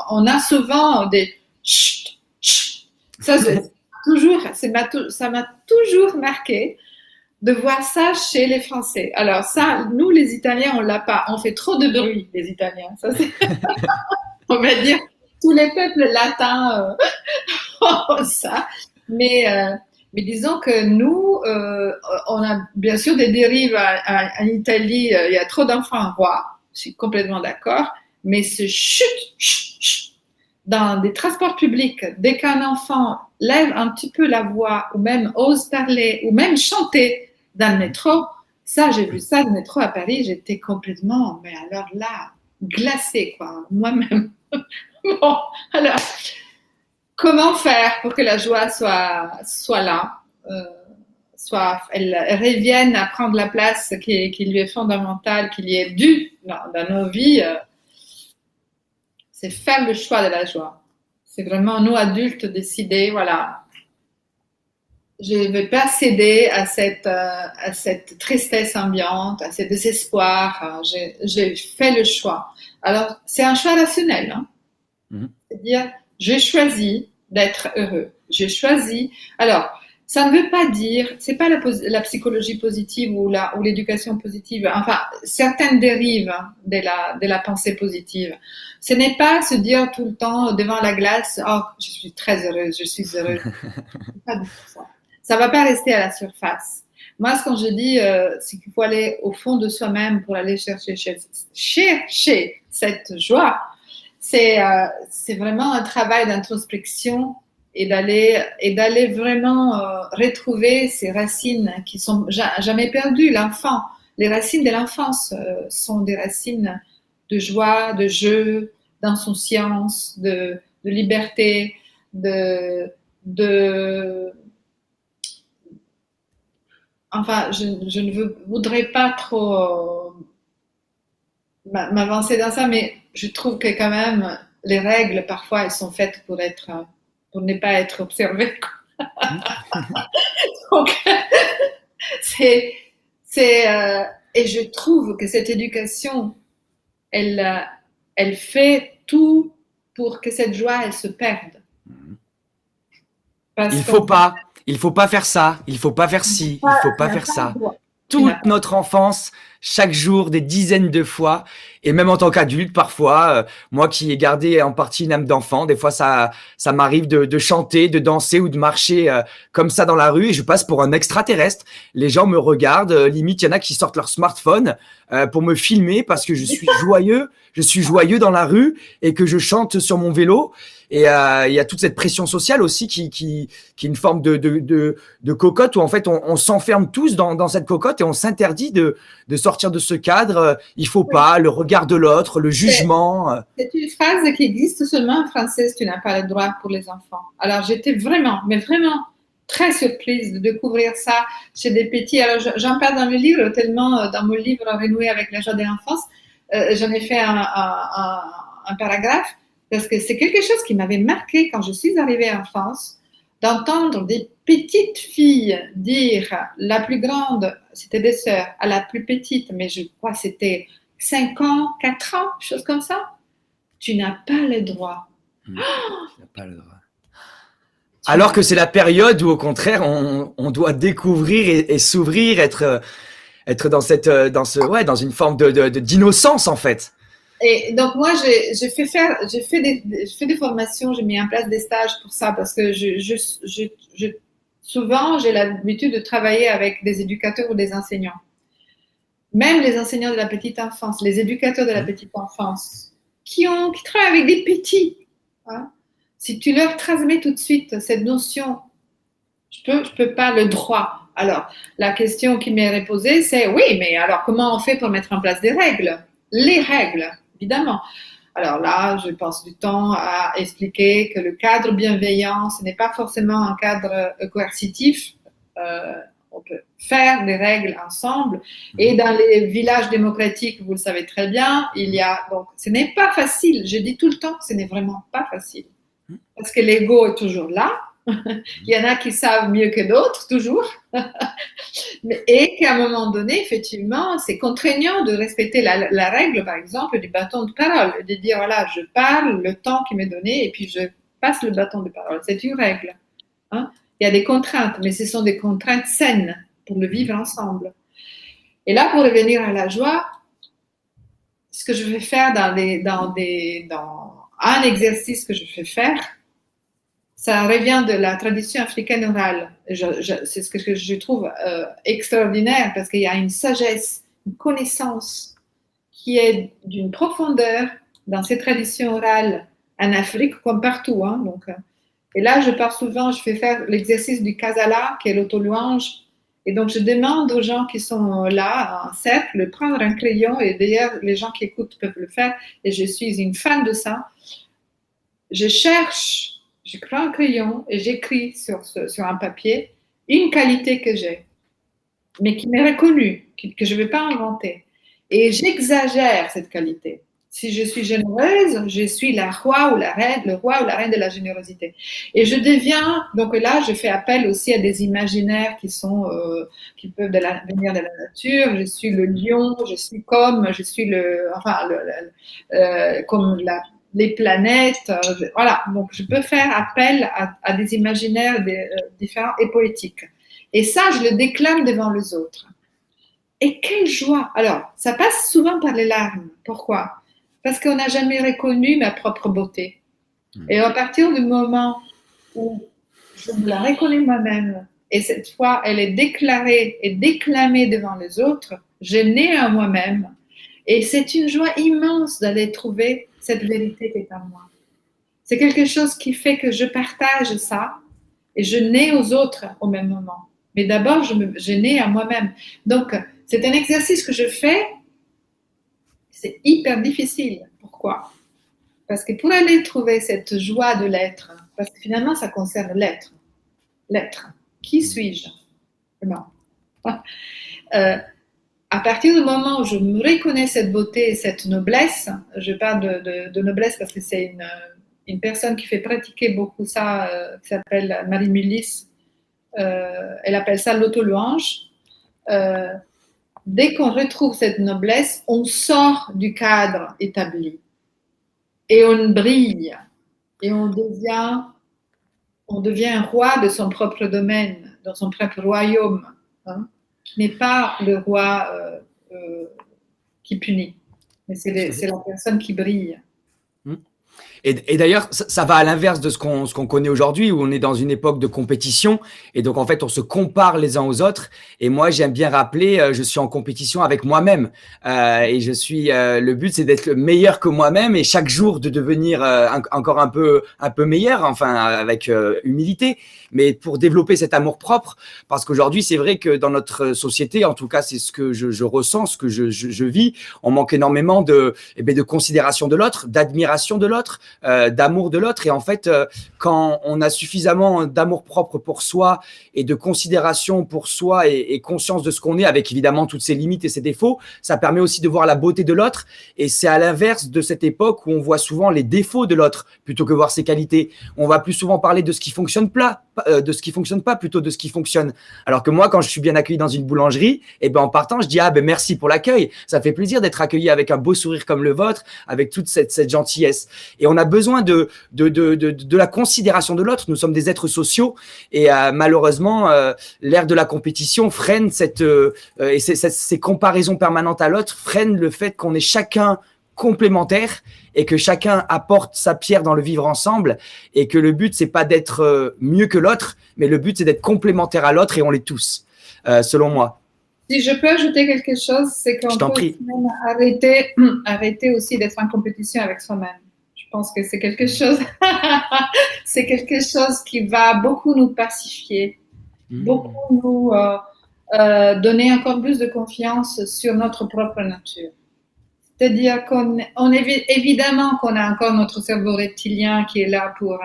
on a souvent des chut, chut. Ça m'a toujours marqué de voir ça chez les Français. Alors ça, nous les Italiens, on l'a pas. On fait trop de bruit, les Italiens. Ça, on va dire, tous les peuples latins ont ça. Mais disons que nous, on a bien sûr des dérives en Italie. Il y a trop d'enfants rois. Je suis complètement d'accord. Mais ce chut, chut, chut, dans des transports publics, dès qu'un enfant lève un petit peu la voix, ou même ose parler, ou même chanter dans le métro, ça, j'ai vu ça, le métro à Paris, j'étais complètement, mais alors là, glacée, quoi, moi-même. Bon, alors, comment faire pour que la joie soit là, elle revienne à prendre la place qui lui est fondamentale, qui lui est due dans nos vies, c'est faire le choix de la joie. C'est vraiment nous adultes décider, voilà, je ne vais pas céder à cette tristesse ambiante, à ce désespoir. J'ai fait le choix. Alors, c'est un choix rationnel. C'est-à-dire, j'ai choisi d'être heureux. J'ai choisi. Alors, ça ne veut pas dire, c'est pas la psychologie positive ou l'éducation positive. Enfin, certaines dérives de la pensée positive. Ce n'est pas se dire tout le temps devant la glace, oh, je suis très heureuse, je suis heureuse. C'est pas du tout ça. Ça ne va pas rester à la surface. Moi, ce que je dis, c'est qu'il faut aller au fond de soi-même pour aller chercher cette joie. C'est vraiment un travail d'introspection et d'aller vraiment retrouver ces racines qui sont jamais perdues. Les racines de l'enfance sont des racines de joie, de jeu, d'insouciance, de liberté, enfin, je ne voudrais pas trop m'avancer dans ça, mais je trouve que quand même, les règles, parfois, elles sont faites pour ne pas être observées. Donc, c'est, et je trouve que cette éducation, elle, elle fait tout pour que cette joie, elle se perde. Parce qu'on Il faut pas faire ça, il faut pas faire ci, il faut pas n'a faire pas le ça. droit. Tu n'as Toute notre enfance, chaque jour, des dizaines de fois, et même en tant qu'adulte, parfois, moi qui ai gardé en partie une âme d'enfant, des fois ça m'arrive de chanter, de danser ou de marcher comme ça dans la rue, et je passe pour un extraterrestre. Les gens me regardent, limite il y en a qui sortent leur smartphone pour me filmer parce que je suis joyeux dans la rue et que je chante sur mon vélo. Et il y a toute cette pression sociale aussi qui est une forme de cocotte où en fait on s'enferme tous dans cette cocotte et on s'interdit de sortir de ce cadre. Il faut pas le regard de l'autre, le jugement. C'est une phrase qui existe seulement en français, tu n'as pas le droit pour les enfants. Alors j'étais vraiment, mais vraiment très surprise de découvrir ça chez des petits. Alors j'en parle dans le livre, tellement dans mon livre Renouer avec la joie de l'enfance, j'en ai fait un paragraphe parce que c'est quelque chose qui m'avait marqué quand je suis arrivée en France, d'entendre des petites filles dire, la plus grande, c'était des sœurs, à la plus petite, mais je crois que c'était 5 ans, 4 ans, chose comme ça. Tu n'as pas le droit. Tu n'as pas le droit. Alors que c'est la période où, au contraire, on doit découvrir et s'ouvrir, être dans dans une forme d'innocence en fait. Et donc moi, j'ai fait des formations, j'ai mis en place des stages pour ça parce que souvent j'ai l'habitude de travailler avec des éducateurs ou des enseignants, même les enseignants de la petite enfance, les éducateurs de la petite enfance, qui travaillent avec des petits. Hein. Si tu leur transmets tout de suite cette notion, je peux pas le droit. Alors, la question qui m'est posée, c'est oui, mais alors comment on fait pour mettre en place des règles? Les règles, évidemment. Alors là, je passe du temps à expliquer que le cadre bienveillant, ce n'est pas forcément un cadre coercitif. On peut faire des règles ensemble. Et dans les villages démocratiques, vous le savez très bien, donc, ce n'est pas facile. Je dis tout le temps, ce n'est vraiment pas facile. Parce que l'ego est toujours là. Il y en a qui savent mieux que d'autres, toujours. Et qu'à un moment donné, effectivement, c'est contraignant de respecter la règle, par exemple, du bâton de parole. De dire, voilà, je parle le temps qui m'est donné et puis je passe le bâton de parole. C'est une règle. Hein. Il y a des contraintes, mais ce sont des contraintes saines pour le vivre ensemble. Et là, pour revenir à la joie, ce que je vais faire dans un exercice que je fais faire, ça revient de la tradition africaine orale. C'est ce que je trouve extraordinaire parce qu'il y a une sagesse, une connaissance qui est d'une profondeur dans ces traditions orales en Afrique comme partout. Hein, donc, et là, je pars souvent, je fais faire l'exercice du kasala, qui est l'auto-louange. Et donc, je demande aux gens qui sont là, en cercle, de prendre un crayon. Et d'ailleurs, les gens qui écoutent peuvent le faire. Et je suis une fan de ça. Je prends un crayon et j'écris sur un papier une qualité que j'ai, mais qui m'est reconnue, que je ne vais pas inventer. Et j'exagère cette qualité. Si je suis généreuse, je suis le roi ou la reine de la générosité. Et je deviens, donc là, je fais appel aussi à des imaginaires qui peuvent venir de la nature. Je suis le lion, comme les planètes, voilà. Donc, je peux faire appel à des imaginaires différents et poétiques. Et ça, je le déclame devant les autres. Et quelle joie! Alors, ça passe souvent par les larmes. Pourquoi? Parce qu'on n'a jamais reconnu ma propre beauté. Et à partir du moment où je me la reconnais moi-même, et cette fois, elle est déclarée et déclamée devant les autres, je nais en moi-même. Et c'est une joie immense d'aller trouver cette vérité qui est en moi. C'est quelque chose qui fait que je partage ça et je nais aux autres au même moment. Mais d'abord, je nais à moi-même. Donc, c'est un exercice que je fais. C'est hyper difficile. Pourquoi? Parce que pour aller trouver cette joie de l'être, parce que finalement, ça concerne l'être. L'être. Qui suis-je? Non. Euh, à partir du moment où je me reconnais cette beauté et cette noblesse, je parle de noblesse parce que c'est une personne qui fait pratiquer beaucoup ça, qui s'appelle Marie Mullis. Elle appelle ça l'auto-louange. Euh, Dès qu'on retrouve cette noblesse, on sort du cadre établi et on brille et on devient un roi de son propre domaine, dans son propre royaume, hein, qui n'est pas le roi qui punit, mais c'est la personne qui brille. Et d'ailleurs, ça va à l'inverse de ce qu'on connaît aujourd'hui, où on est dans une époque de compétition. Et donc, en fait, on se compare les uns aux autres. Et moi, j'aime bien rappeler, je suis en compétition avec moi-même. Et le but, c'est d'être meilleur que moi-même et chaque jour de devenir encore un peu meilleur, enfin, avec humilité. Mais pour développer cet amour-propre, parce qu'aujourd'hui, c'est vrai que dans notre société, en tout cas, c'est ce que je ressens, ce que je vis, on manque énormément de considération de l'autre, d'admiration de l'autre, d'amour de l'autre. Et en fait, quand on a suffisamment d'amour propre pour soi et de considération pour soi et conscience de ce qu'on est, avec évidemment toutes ses limites et ses défauts, ça permet aussi de voir la beauté de l'autre. Et c'est à l'inverse de cette époque où on voit souvent les défauts de l'autre plutôt que voir ses qualités. On va plus souvent parler de ce qui fonctionne pas, plutôt de ce qui fonctionne. Alors que moi, quand je suis bien accueilli dans une boulangerie, et ben en partant, je dis merci pour l'accueil. Ça fait plaisir d'être accueilli avec un beau sourire comme le vôtre, avec toute cette gentillesse. Et on a besoin de la considération de l'autre. Nous sommes des êtres sociaux et malheureusement, l'ère de la compétition freine ces comparaisons permanentes à l'autre freinent le fait qu'on est chacun complémentaires et que chacun apporte sa pierre dans le vivre ensemble et que le but, c'est pas d'être mieux que l'autre, mais le but, c'est d'être complémentaire à l'autre et on l'est tous, selon moi. Si je peux ajouter quelque chose, c'est qu'on peut même arrêter aussi d'être en compétition avec soi-même. Je pense que c'est quelque chose, c'est quelque chose qui va beaucoup nous pacifier, beaucoup nous donner encore plus de confiance sur notre propre nature. C'est-à-dire évidemment qu'on a encore notre cerveau reptilien qui est là pour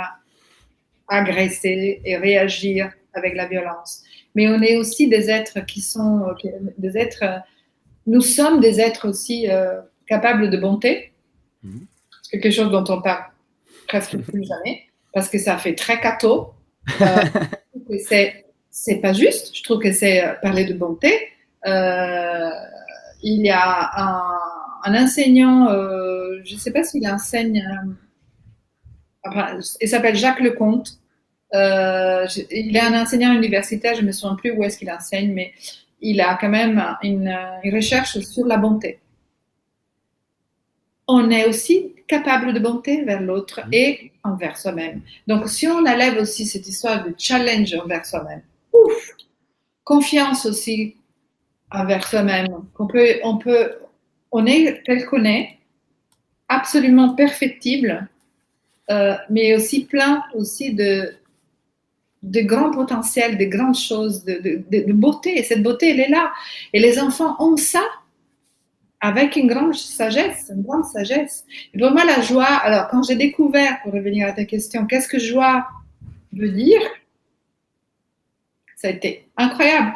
agresser et réagir avec la violence. Mais on est aussi des êtres nous sommes des êtres aussi capables de bonté. C'est quelque chose dont on parle presque plus jamais, parce que ça fait très catho. C'est pas juste. Je trouve que c'est parler de bonté. Il y a un enseignant, je ne sais pas s'il enseigne, il s'appelle Jacques Lecomte. Il est un enseignant universitaire, je ne me souviens plus où est-ce qu'il enseigne, mais il a quand même une recherche sur la bonté. On est aussi capable de bonté vers l'autre et envers soi-même. Donc, si on enlève aussi cette histoire de challenge envers soi-même, confiance aussi envers soi-même, on est tel qu'on est, absolument perfectible, mais aussi plein aussi de grands potentiels, de grandes choses, de beauté. Et cette beauté, elle est là. Et les enfants ont ça avec une grande sagesse, Et pour moi, la joie, alors quand j'ai découvert, pour revenir à ta question, qu'est-ce que joie veut dire, ça a été incroyable.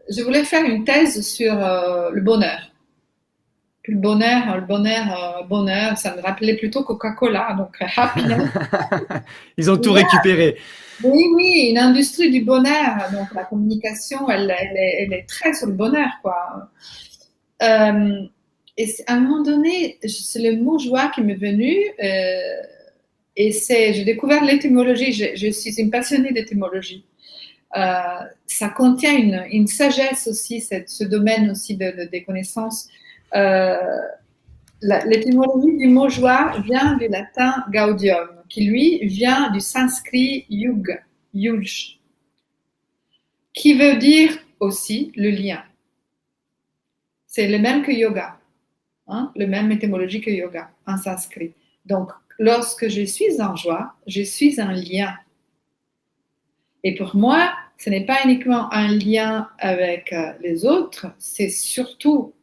Je voulais faire une thèse sur le bonheur. Le bonheur, ça me rappelait plutôt Coca-Cola, donc happiness. Ils ont tout récupéré. Oui, une industrie du bonheur. Donc la communication, elle est très sur le bonheur, quoi. Et à un moment donné, c'est le mot joie qui m'est venu. Et j'ai découvert l'étymologie. Je suis une passionnée d'étymologie. Ça contient une sagesse aussi, ce domaine aussi des connaissances. L'étymologie du mot joie vient du latin gaudium, qui lui vient du sanskrit yuj, qui veut dire aussi le lien. C'est le même que yoga, le même étymologie que yoga en sanskrit. Donc, lorsque je suis en joie, je suis en lien. Et pour moi, ce n'est pas uniquement un lien avec les autres, c'est surtout,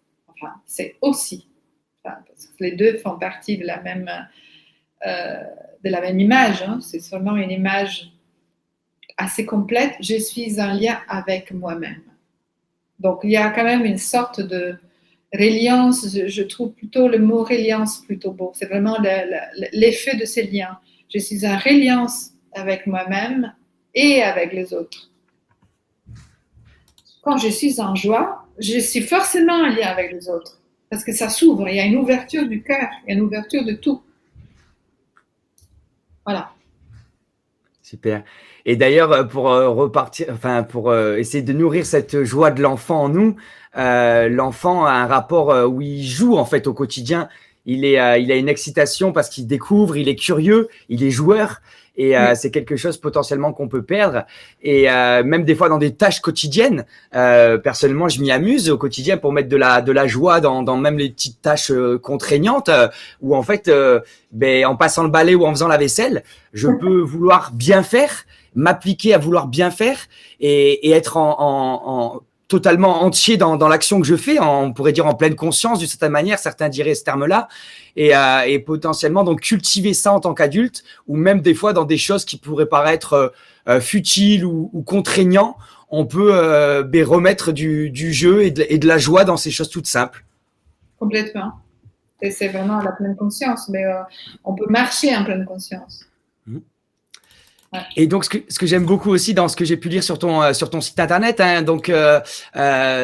c'est aussi, parce que les deux font partie de la même image. C'est seulement une image assez complète, je suis en lien avec moi-même. Donc, il y a quand même une sorte de reliance, je trouve plutôt le mot reliance plutôt beau. C'est vraiment l'effet de ces liens. Je suis en reliance avec moi-même et avec les autres. Quand je suis en joie, je suis forcément en lien avec les autres. Parce que ça s'ouvre, il y a une ouverture du cœur, il y a une ouverture de tout. Voilà. Super. Et d'ailleurs, pour repartir, enfin pour essayer de nourrir cette joie de l'enfant en nous, l'enfant a un rapport où il joue en fait au quotidien. Il a une excitation parce qu'il découvre, il est curieux, il est joueur, et Oui. c'est quelque chose potentiellement qu'on peut perdre. Et même des fois dans des tâches quotidiennes, personnellement, je m'y amuse au quotidien pour mettre de la joie dans même les petites tâches contraignantes, où en fait, en passant le balai ou en faisant la vaisselle, je peux vouloir bien faire, m'appliquer à vouloir bien faire et être totalement entier dans l'action que je fais, on pourrait dire en pleine conscience d'une certaine manière, certains diraient ce terme-là, et potentiellement donc cultiver ça en tant qu'adulte, ou même des fois dans des choses qui pourraient paraître futiles ou contraignants, on peut remettre du jeu et de la joie dans ces choses toutes simples. Complètement. Et c'est vraiment la pleine conscience, mais on peut marcher en pleine conscience. Et donc, ce que j'aime beaucoup aussi dans ce que j'ai pu lire sur ton site internet, hein, donc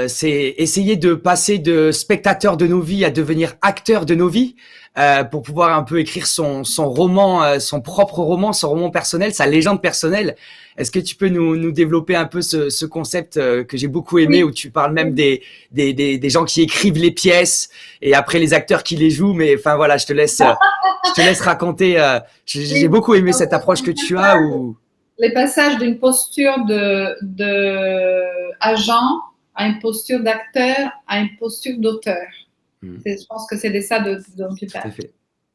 c'est essayer de passer de spectateur de nos vies à devenir acteur de nos vies, pour pouvoir un peu écrire son roman, son propre roman, son roman personnel, sa légende personnelle. Est-ce que tu peux nous développer un peu ce concept que j'ai beaucoup aimé, Oui. où tu parles même des gens qui écrivent les pièces et après les acteurs qui les jouent, mais enfin voilà, je te laisse raconter. J'ai Oui. beaucoup aimé cette approche que tu as. Les passages d'une posture de agent à une posture d'acteur à une posture d'auteur. Je pense que c'est de ça dont tu parles. Tout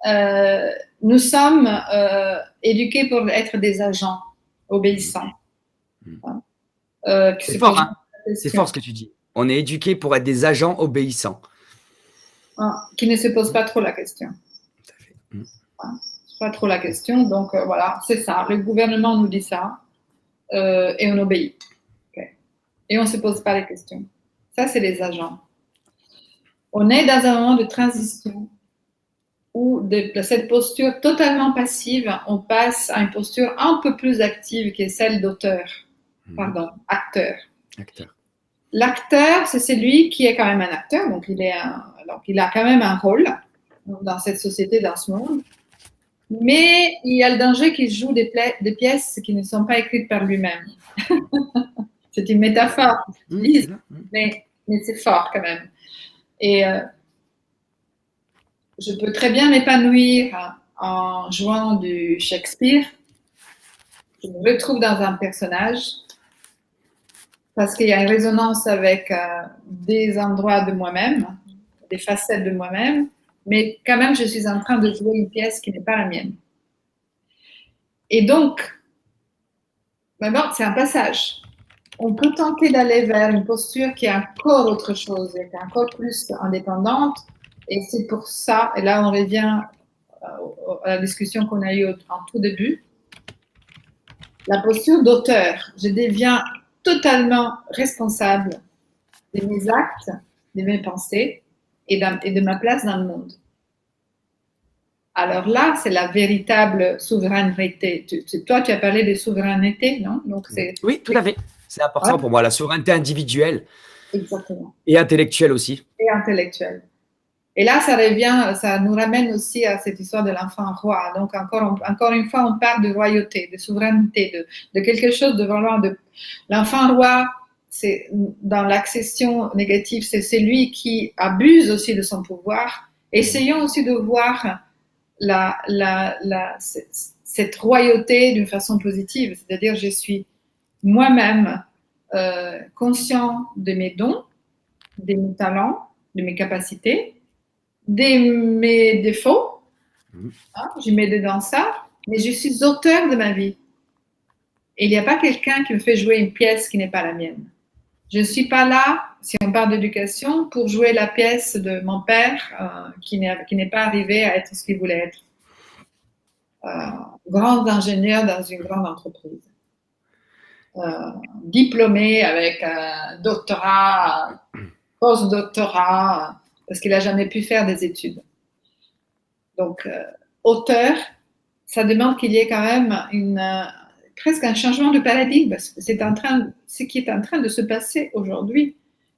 à fait. Nous sommes éduqués pour être des agents obéissants. C'est fort, hein. C'est fort ce que tu dis. On est éduqué pour être des agents obéissants. Qui ne se posent pas trop la question. Tout à fait. Pas trop la question. Donc voilà, c'est ça. Le gouvernement nous dit ça et on obéit. Okay. Et on ne se pose pas les questions. Ça, c'est les agents. On est dans un moment de transition où de cette posture totalement passive, on passe à une posture un peu plus active qui est celle d'auteur. Pardon, acteur. L'acteur, c'est celui qui est quand même un acteur, donc il a quand même un rôle dans cette société, dans ce monde. Mais il y a le danger qu'il joue des pièces qui ne sont pas écrites par lui-même. C'est une métaphore, mais c'est fort quand même. Et je peux très bien m'épanouir en jouant du Shakespeare. Je me retrouve dans un personnage parce qu'il y a une résonance avec des endroits de moi-même, des facettes de moi-même, mais quand même, je suis en train de jouer une pièce qui n'est pas la mienne. Et donc, d'abord, c'est un passage. On peut tenter d'aller vers une posture qui est encore autre chose, qui est encore plus indépendante. Et c'est pour ça, et là on revient à la discussion qu'on a eue en tout début, la posture d'auteur. Je deviens totalement responsable de mes actes, de mes pensées et de ma place dans le monde. Alors là, c'est la véritable souveraineté. Toi, tu as parlé de souveraineté, non? Donc, oui, tout à fait. C'est important pour moi, la souveraineté individuelle. Exactement. Et intellectuelle aussi. Et intellectuelle. Et là, ça nous ramène aussi à cette histoire de l'enfant roi. Donc, encore une fois, on parle de royauté, de souveraineté, de quelque chose de vraiment de. L'enfant roi, c'est dans l'accession négative, c'est celui qui abuse aussi de son pouvoir. Essayons aussi de voir cette royauté d'une façon positive, c'est-à-dire je suis moi-même conscient de mes dons, de mes talents, de mes capacités, de mes défauts, je mets dedans ça, mais je suis auteur de ma vie. Et il n'y a pas quelqu'un qui me fait jouer une pièce qui n'est pas la mienne. Je ne suis pas là, si on parle d'éducation, pour jouer la pièce de mon père qui n'est pas arrivé à être ce qu'il voulait être. Grand ingénieur dans une grande entreprise. diplômé avec un doctorat, post-doctorat, parce qu'il n'a jamais pu faire des études. Donc, auteur, ça demande qu'il y ait quand même presque un changement de paradigme. Ce qui est en train de se passer aujourd'hui.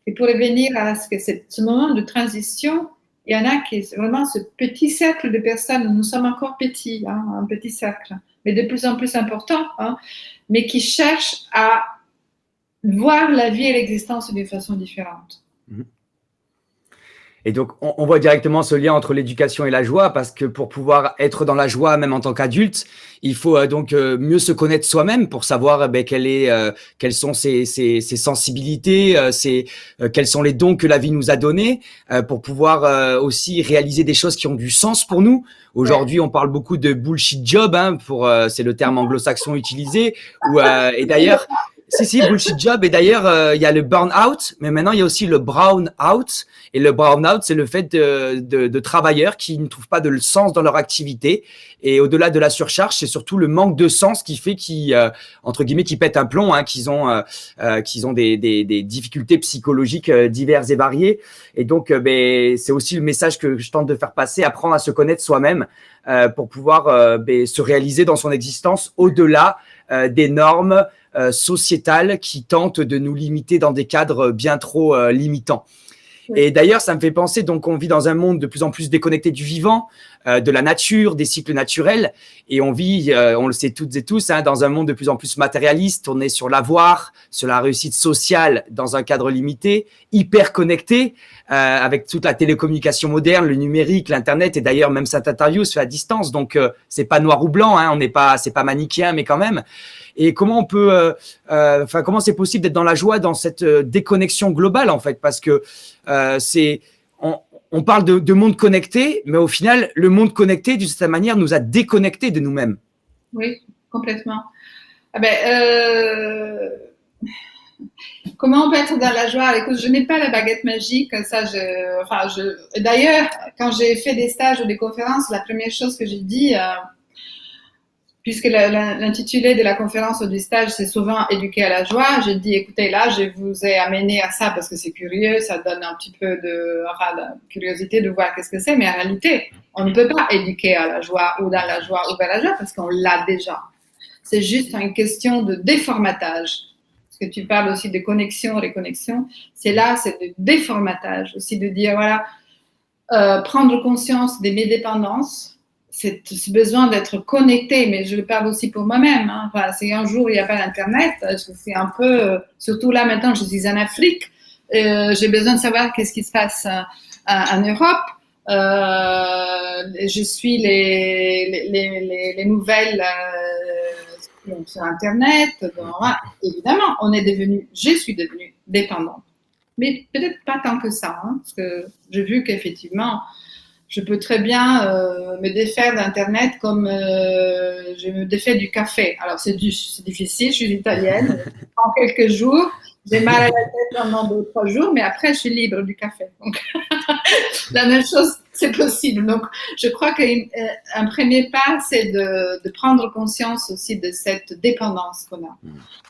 Et pour revenir à ce moment de transition, il y en a qui est vraiment ce petit cercle de personnes, nous sommes encore petits, hein, un petit cercle, mais de plus en plus important, hein, mais qui cherchent à voir la vie et l'existence d'une façon différente. Et donc, on voit directement ce lien entre l'éducation et la joie, parce que pour pouvoir être dans la joie, même en tant qu'adulte, il faut donc mieux se connaître soi-même pour savoir quelles sont ses sensibilités, quels sont les dons que la vie nous a donnés, pour pouvoir aussi réaliser des choses qui ont du sens pour nous. Aujourd'hui, on parle beaucoup de bullshit job, hein, c'est le terme anglo-saxon utilisé. Et d'ailleurs, si, bullshit job. Et d'ailleurs, il y a le burn-out, mais maintenant, il y a aussi le brown-out. Et le brown-out, c'est le fait de travailleurs qui ne trouvent pas de sens dans leur activité. Et au-delà de la surcharge, c'est surtout le manque de sens qui fait entre guillemets, qui pètent un plomb, hein, qu'ils ont des difficultés psychologiques diverses et variées. Et donc, c'est aussi le message que je tente de faire passer, apprendre à se connaître soi-même pour pouvoir se réaliser dans son existence au-delà des normes sociétales qui tentent de nous limiter dans des cadres bien trop limitants. Et d'ailleurs, ça me fait penser, donc on vit dans un monde de plus en plus déconnecté du vivant, de la nature, des cycles naturels, et on vit, on le sait toutes et tous, hein, dans un monde de plus en plus matérialiste, tourné sur l'avoir, sur la réussite sociale dans un cadre limité, hyper connecté, avec toute la télécommunication moderne, le numérique, l'internet, et d'ailleurs même cette interview se fait à distance, donc c'est pas noir ou blanc, hein, c'est pas manichéen, mais quand même. Et comment on peut, comment c'est possible d'être dans la joie dans cette déconnexion globale en fait, parce que on parle de monde connecté, mais au final, le monde connecté, d'une certaine manière, nous a déconnectés de nous-mêmes. Oui, complètement. Comment on peut être dans la joie? Écoute, je n'ai pas la baguette magique. D'ailleurs, quand j'ai fait des stages ou des conférences, la première chose que j'ai dit, puisque l'intitulé de la conférence ou du stage, c'est souvent éduquer à la joie, j'ai dit, écoutez, là, je vous ai amené à ça parce que c'est curieux, ça donne un petit peu de curiosité de voir qu'est-ce que c'est, mais en réalité, on ne peut pas éduquer à la joie ou dans la joie ou vers la joie parce qu'on l'a déjà. C'est juste une question de déformatage. Parce que tu parles aussi de connexion, réconnexion. C'est de déformatage aussi, de dire, voilà, prendre conscience de mes dépendances, c'est ce besoin d'être connecté, mais je le parle aussi pour moi-même. Hein. Enfin, si un jour il n'y a pas d'Internet, c'est un peu, surtout là maintenant, je suis en Afrique, j'ai besoin de savoir qu'est-ce qui se passe en Europe. Je suis les nouvelles sur Internet. Donc, évidemment, je suis devenue dépendante. Mais peut-être pas tant que ça, hein, parce que j'ai vu qu'effectivement, je peux très bien me défaire d'Internet comme je me défais du café. Alors, c'est difficile, je suis italienne. En quelques jours, j'ai mal à la tête pendant 2 ou 3 jours, mais après, je suis libre du café. Donc, la même chose, c'est possible. Donc, je crois qu'un premier pas, c'est de prendre conscience aussi de cette dépendance qu'on a.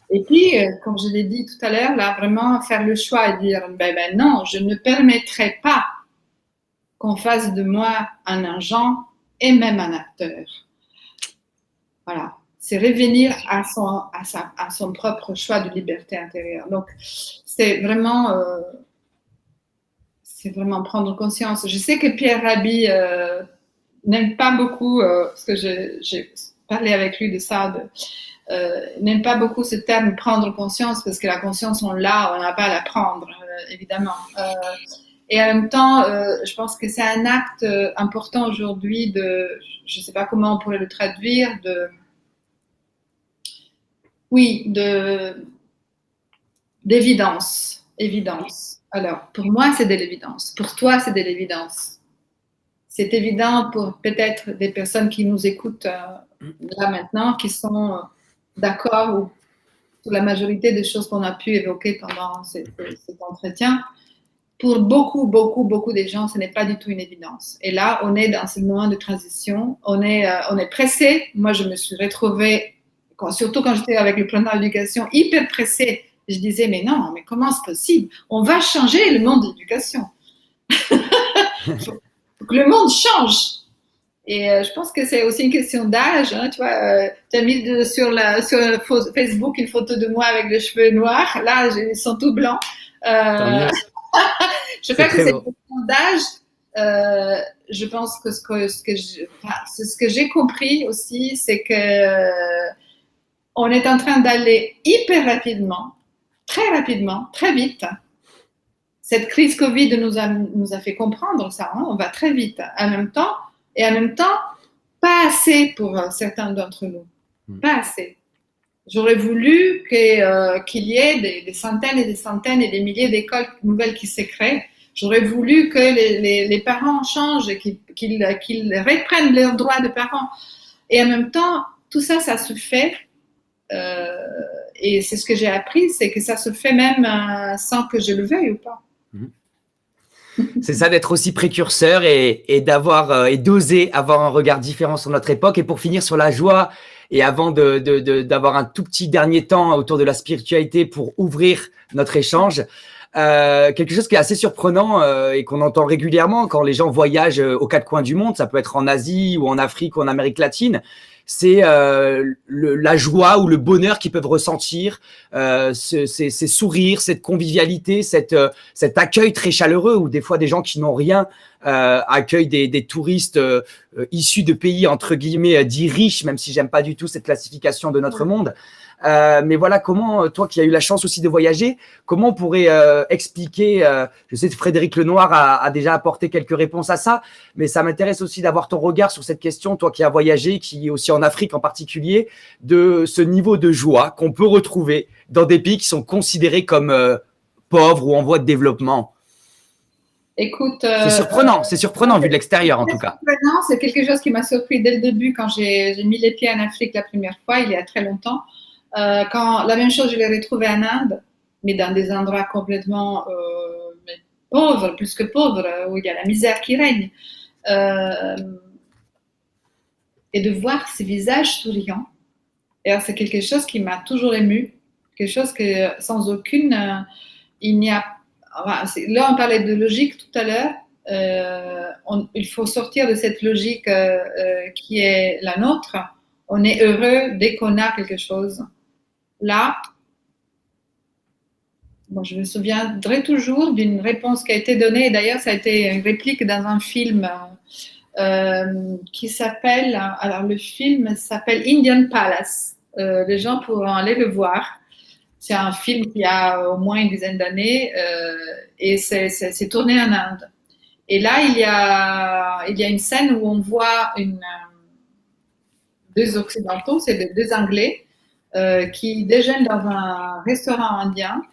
Et puis, comme je l'ai dit tout à l'heure, là, vraiment faire le choix et dire, non, je ne permettrai pas qu'on fasse de moi un agent et même un acteur. Voilà. C'est revenir à son propre choix de liberté intérieure. Donc, c'est vraiment prendre conscience. Je sais que Pierre Rabhi n'aime pas beaucoup, parce que j'ai parlé avec lui de ça, n'aime pas beaucoup ce terme prendre conscience, parce que la conscience, on l'a, on n'a pas à la prendre, évidemment. Et en même temps, je pense que c'est un acte important aujourd'hui je ne sais pas comment on pourrait le traduire, d'évidence. Évidence. Alors, pour moi, c'est de l'évidence. Pour toi, c'est de l'évidence. C'est évident pour peut-être des personnes qui nous écoutent là maintenant, qui sont d'accord sur la majorité des choses qu'on a pu évoquer pendant cet entretien. Pour beaucoup de gens, ce n'est pas du tout une évidence. Et là, on est dans ce moment de transition. On est pressé. Moi, je me suis retrouvée surtout quand j'étais avec le plan d'éducation hyper pressé, je disais, mais non, mais comment c'est possible? On va changer le monde de l'éducation. Faut que le monde change. Et je pense que c'est aussi une question d'âge. Hein, tu vois, tu as mis sur Facebook une photo de moi avec les cheveux noirs. Là, ils sont tout blancs. Je crois que c'est une question d'âge. Je pense que ce que j'ai compris aussi, c'est que on est en train d'aller hyper rapidement, très vite. Cette crise Covid nous a fait comprendre ça. Hein, on va très vite. En même temps, pas assez pour certains d'entre nous. Pas assez. J'aurais voulu qu'il y ait des centaines et des centaines et des milliers d'écoles nouvelles qui se créent. J'aurais voulu que les parents changent, qu'ils reprennent leurs droits de parents. Et en même temps, tout ça, ça se fait. Et c'est ce que j'ai appris, c'est que ça se fait même sans que je le veuille ou pas. C'est ça, d'être aussi précurseur et d'avoir et d'oser avoir un regard différent sur notre époque. Et pour finir sur la joie, et avant d'avoir un tout petit dernier temps autour de la spiritualité pour ouvrir notre échange, quelque chose qui est assez surprenant et qu'on entend régulièrement quand les gens voyagent aux quatre coins du monde, ça peut être en Asie ou en Afrique ou en Amérique latine, c'est la joie ou le bonheur qu'ils peuvent ressentir, ces sourires, cette convivialité, cet accueil très chaleureux où des fois des gens qui n'ont rien accueillent des touristes issus de pays entre guillemets dits riches, même si j'aime pas du tout cette classification de notre monde. Mais voilà, comment, toi qui as eu la chance aussi de voyager, comment on pourrait expliquer, je sais que Frédéric Lenoir a déjà apporté quelques réponses à ça, mais ça m'intéresse aussi d'avoir ton regard sur cette question, toi qui as voyagé, qui est aussi en Afrique en particulier, de ce niveau de joie qu'on peut retrouver dans des pays qui sont considérés comme pauvres ou en voie de développement. Écoute, c'est surprenant vu de l'extérieur en tout cas. C'est quelque chose qui m'a surpris dès le début quand j'ai mis les pieds en Afrique la première fois, il y a très longtemps. Quand la même chose, je l'ai retrouvée en Inde, mais dans des endroits complètement pauvres, plus que pauvres, où il y a la misère qui règne. Et de voir ces visages souriants. Et alors, c'est quelque chose qui m'a toujours émue, quelque chose que sans aucune, il n'y a. Enfin, là, on parlait de logique tout à l'heure. Il faut sortir de cette logique qui est la nôtre. On est heureux dès qu'on a quelque chose. Là, bon, je me souviendrai toujours d'une réponse qui a été donnée. D'ailleurs, ça a été une réplique dans un film qui s'appelle. Alors, le film s'appelle Indian Palace. Les gens pourront aller le voir. C'est un film qui a au moins une dizaine d'années et c'est tourné en Inde. Et là, il y a une scène où on voit deux Occidentaux, c'est deux Anglais, qui déjeunent dans un restaurant indien.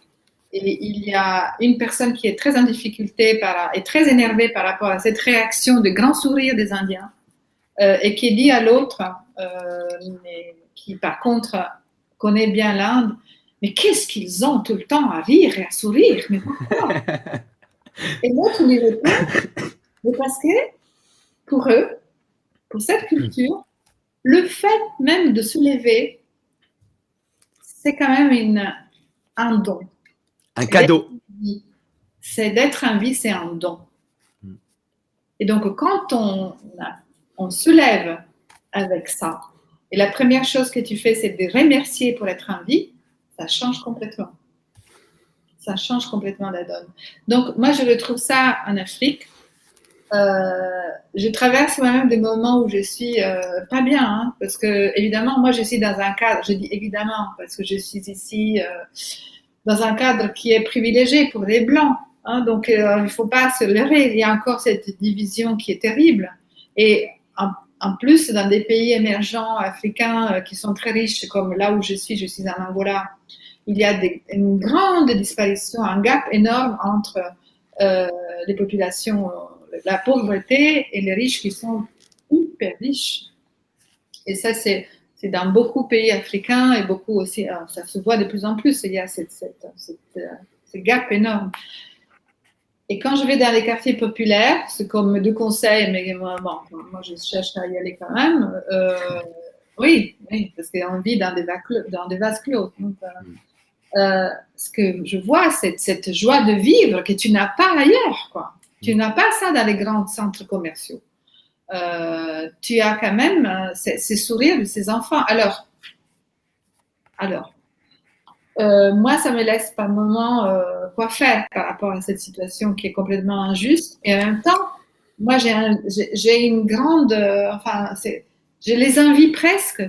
Et il y a une personne qui est très en difficulté et très énervée par rapport à cette réaction de grand sourire des Indiens et qui dit à l'autre, qui par contre connaît bien l'Inde, mais qu'est-ce qu'ils ont tout le temps à rire et à sourire, mais pourquoi? Et l'autre lui répond, mais parce que pour eux, pour cette culture, le fait même de se lever, c'est quand même un don. Un cadeau. C'est d'être en vie, c'est un don. Et donc, quand on se lève avec ça, et la première chose que tu fais, c'est de remercier pour être en vie, ça change complètement. Ça change complètement la donne. Donc, moi, je retrouve ça en Afrique. Je traverse moi-même des moments où je suis pas bien, hein, parce que, évidemment, moi, je suis dans un cadre, je dis évidemment, parce que je suis ici dans un cadre qui est privilégié pour les Blancs. Hein, donc, il ne faut pas se leurrer. Il y a encore cette division qui est terrible. Et en plus, dans des pays émergents africains qui sont très riches, comme là où je suis en Angola, il y a une grande disparition, un gap énorme entre les populations, la pauvreté et les riches qui sont hyper riches. Et ça, c'est dans beaucoup de pays africains et beaucoup aussi, ça se voit de plus en plus, il y a ce gap énorme. Et quand je vais dans les quartiers populaires, c'est comme deux conseils, mais moi je cherche à y aller quand même, Oui, oui, parce qu'on vit dans des vases clos. Donc, ce que je vois, c'est cette joie de vivre que tu n'as pas ailleurs, quoi. Tu n'as pas ça dans les grands centres commerciaux. Tu as quand même ces sourires de ces enfants. Alors, moi, ça me laisse par moments quoi faire par rapport à cette situation qui est complètement injuste. Et en même temps, moi, j'ai une grande, je les envie presque,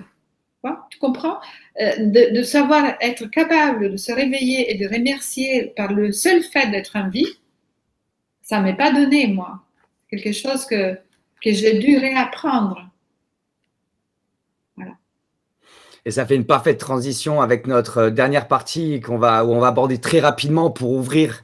quoi, tu comprends, de savoir être capable de se réveiller et de remercier par le seul fait d'être en vie. Ça m'est pas donné, moi. Quelque chose que j'ai dû réapprendre. Voilà. Et ça fait une parfaite transition avec notre dernière partie où on va aborder très rapidement pour ouvrir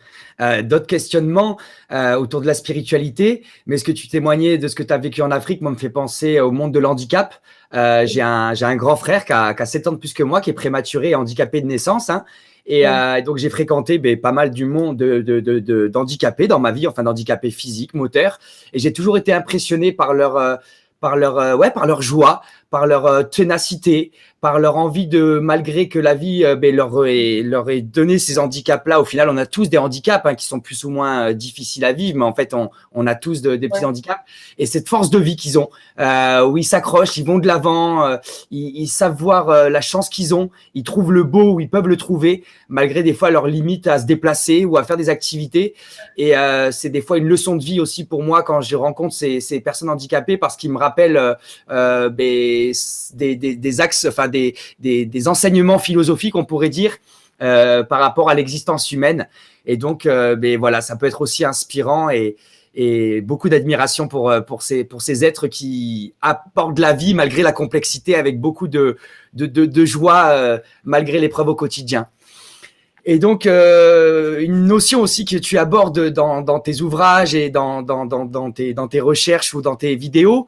d'autres questionnements autour de la spiritualité. Mais ce que tu témoignais de ce que tu as vécu en Afrique, moi, me fait penser au monde de l'handicap. J'ai un grand frère qui a 7 ans de plus que moi, qui est prématuré et handicapé de naissance. Hein. Et donc, j'ai fréquenté pas mal du monde d'handicapés dans ma vie, enfin d'handicapés physiques, moteurs. Et j'ai toujours été impressionné par par leur joie, par leur ténacité, par leur envie de, malgré que la vie leur ait donné ces handicaps-là. Au final, on a tous des handicaps qui sont plus ou moins difficiles à vivre, mais en fait, on a tous des petits handicaps. Et cette force de vie qu'ils ont, où ils s'accrochent, ils vont de l'avant, ils savent voir la chance qu'ils ont, ils trouvent le beau où ils peuvent le trouver, malgré des fois leurs limites à se déplacer ou à faire des activités. Et c'est des fois une leçon de vie aussi pour moi quand je rencontre ces personnes handicapées, parce qu'ils me rappellent des axes, enfin des enseignements philosophiques, on pourrait dire, par rapport à l'existence humaine. Et donc, voilà, ça peut être aussi inspirant et beaucoup d'admiration pour ces êtres qui apportent de la vie malgré la complexité, avec beaucoup de joie malgré l'épreuve au quotidien. Et donc, une notion aussi que tu abordes dans tes ouvrages et dans tes recherches ou dans tes vidéos,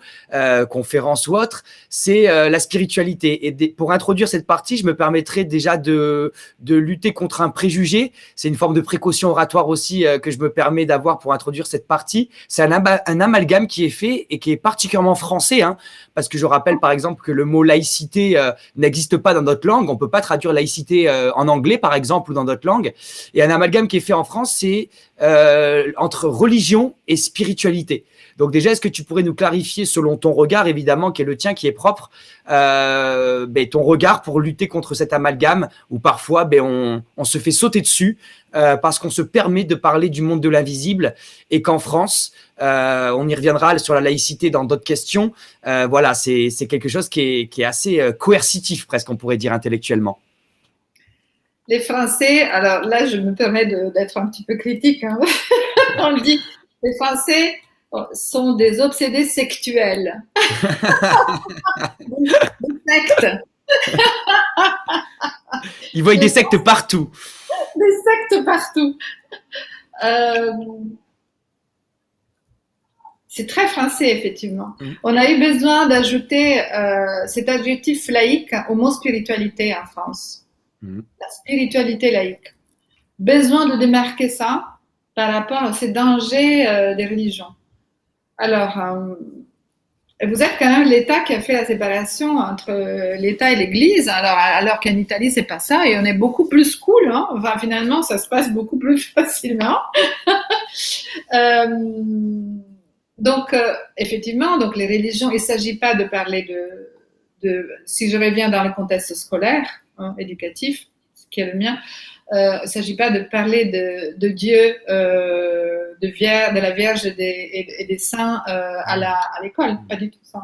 conférences ou autres, c'est la spiritualité. Et pour introduire cette partie, je me permettrai déjà de lutter contre un préjugé. C'est une forme de précaution oratoire aussi que je me permets d'avoir pour introduire cette partie. C'est un amalgame qui est fait et qui est particulièrement français, hein, parce que je rappelle par exemple que le mot laïcité n'existe pas dans notre langue. On peut pas traduire laïcité en anglais, par exemple, ou dans d'autres langues. Et un amalgame qui est fait en France, c'est entre religion et spiritualité. Donc déjà, est-ce que tu pourrais nous clarifier, selon ton regard, évidemment, qui est le tien, qui est propre, ton regard pour lutter contre cet amalgame où parfois on se fait sauter dessus parce qu'on se permet de parler du monde de l'invisible, et qu'en France, on y reviendra sur la laïcité dans d'autres questions, voilà, c'est quelque chose qui est assez coercitif, presque, on pourrait dire, intellectuellement. Les Français, alors là, je me permets d'être un petit peu critique. Hein. On dit, les Français sont des obsédés sectuels. Des sectes. Ils voient des sectes partout. Des sectes partout. C'est très français, effectivement. On a eu besoin d'ajouter cet adjectif laïque au mot spiritualité en France. La spiritualité laïque. Besoin de démarquer ça par rapport à ces dangers des religions. Alors, vous êtes quand même l'État qui a fait la séparation entre l'État et l'Église, alors qu'en Italie, c'est pas ça, et on est beaucoup plus cool, hein. Enfin, finalement, ça se passe beaucoup plus facilement. Donc, effectivement, donc les religions, il ne s'agit pas de parler si je reviens dans le contexte scolaire, hein, éducatif, ce qui est le mien, il ne s'agit pas de parler de Dieu, de la Vierge et des saints à l'école, pas du tout ça.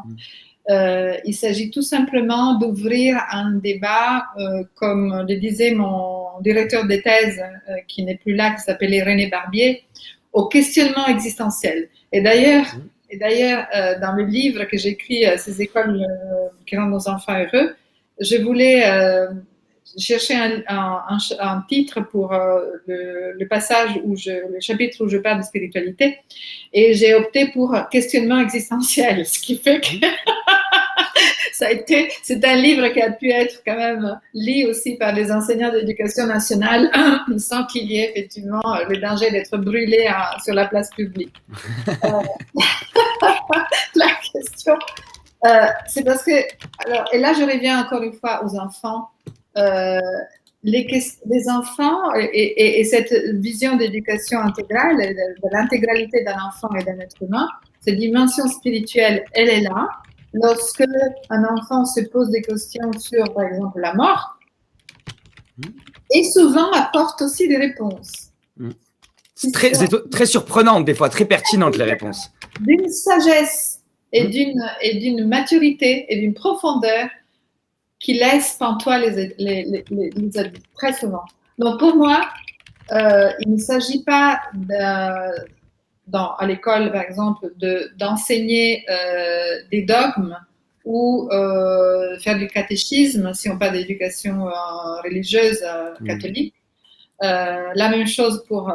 Il s'agit tout simplement d'ouvrir un débat, comme le disait mon directeur de thèse, qui n'est plus là, qui s'appelait René Barbier, au questionnement existentiel. Et d'ailleurs, dans le livre que j'ai écrit, Ces écoles qui rendent nos enfants heureux, je voulais chercher un titre pour le passage le chapitre où je parle de spiritualité, et j'ai opté pour questionnement existentiel, ce qui fait que c'est un livre qui a pu être quand même lu aussi par les enseignants de l'éducation nationale sans qu'il y ait effectivement le danger d'être brûlé sur la place publique. La question C'est parce que, alors, et là je reviens encore une fois aux enfants. Les enfants et cette vision d'éducation intégrale, de l'intégralité d'un enfant et d'un être humain, cette dimension spirituelle, elle est là. Lorsque un enfant se pose des questions sur, par exemple, la mort, et souvent apporte aussi des réponses. C'est très surprenant, des fois, très pertinente les réponses. D'une sagesse et d'une maturité et d'une profondeur qui laisse pantois les adultes, très souvent. Donc pour moi, il ne s'agit pas à l'école, par exemple, d'enseigner des dogmes ou faire du catéchisme si on parle d'éducation religieuse catholique. La même chose pour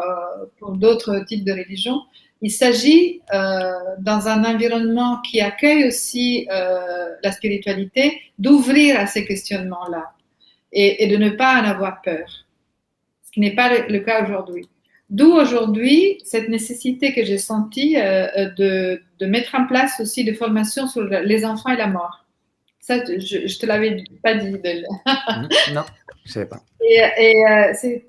d'autres types de religions. Il s'agit, dans un environnement qui accueille aussi la spiritualité, d'ouvrir à ces questionnements-là et de ne pas en avoir peur, ce qui n'est pas le cas aujourd'hui. D'où aujourd'hui cette nécessité que j'ai sentie de mettre en place aussi des formations sur les enfants et la mort. Ça, je te l'avais pas dit. Non, je ne savais pas. Et c'est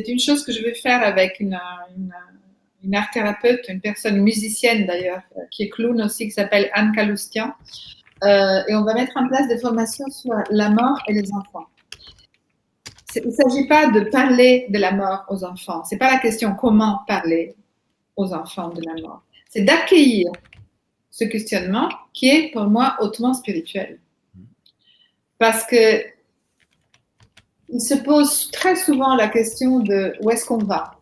une chose que je vais faire avec une art thérapeute, une personne musicienne d'ailleurs, qui est clown aussi, qui s'appelle Anne Kaloustian. Et on va mettre en place des formations sur la mort et les enfants. Il ne s'agit pas de parler de la mort aux enfants. Ce n'est pas la question comment parler aux enfants de la mort. C'est d'accueillir ce questionnement qui est pour moi hautement spirituel. Parce que il se pose très souvent la question de où est-ce qu'on va.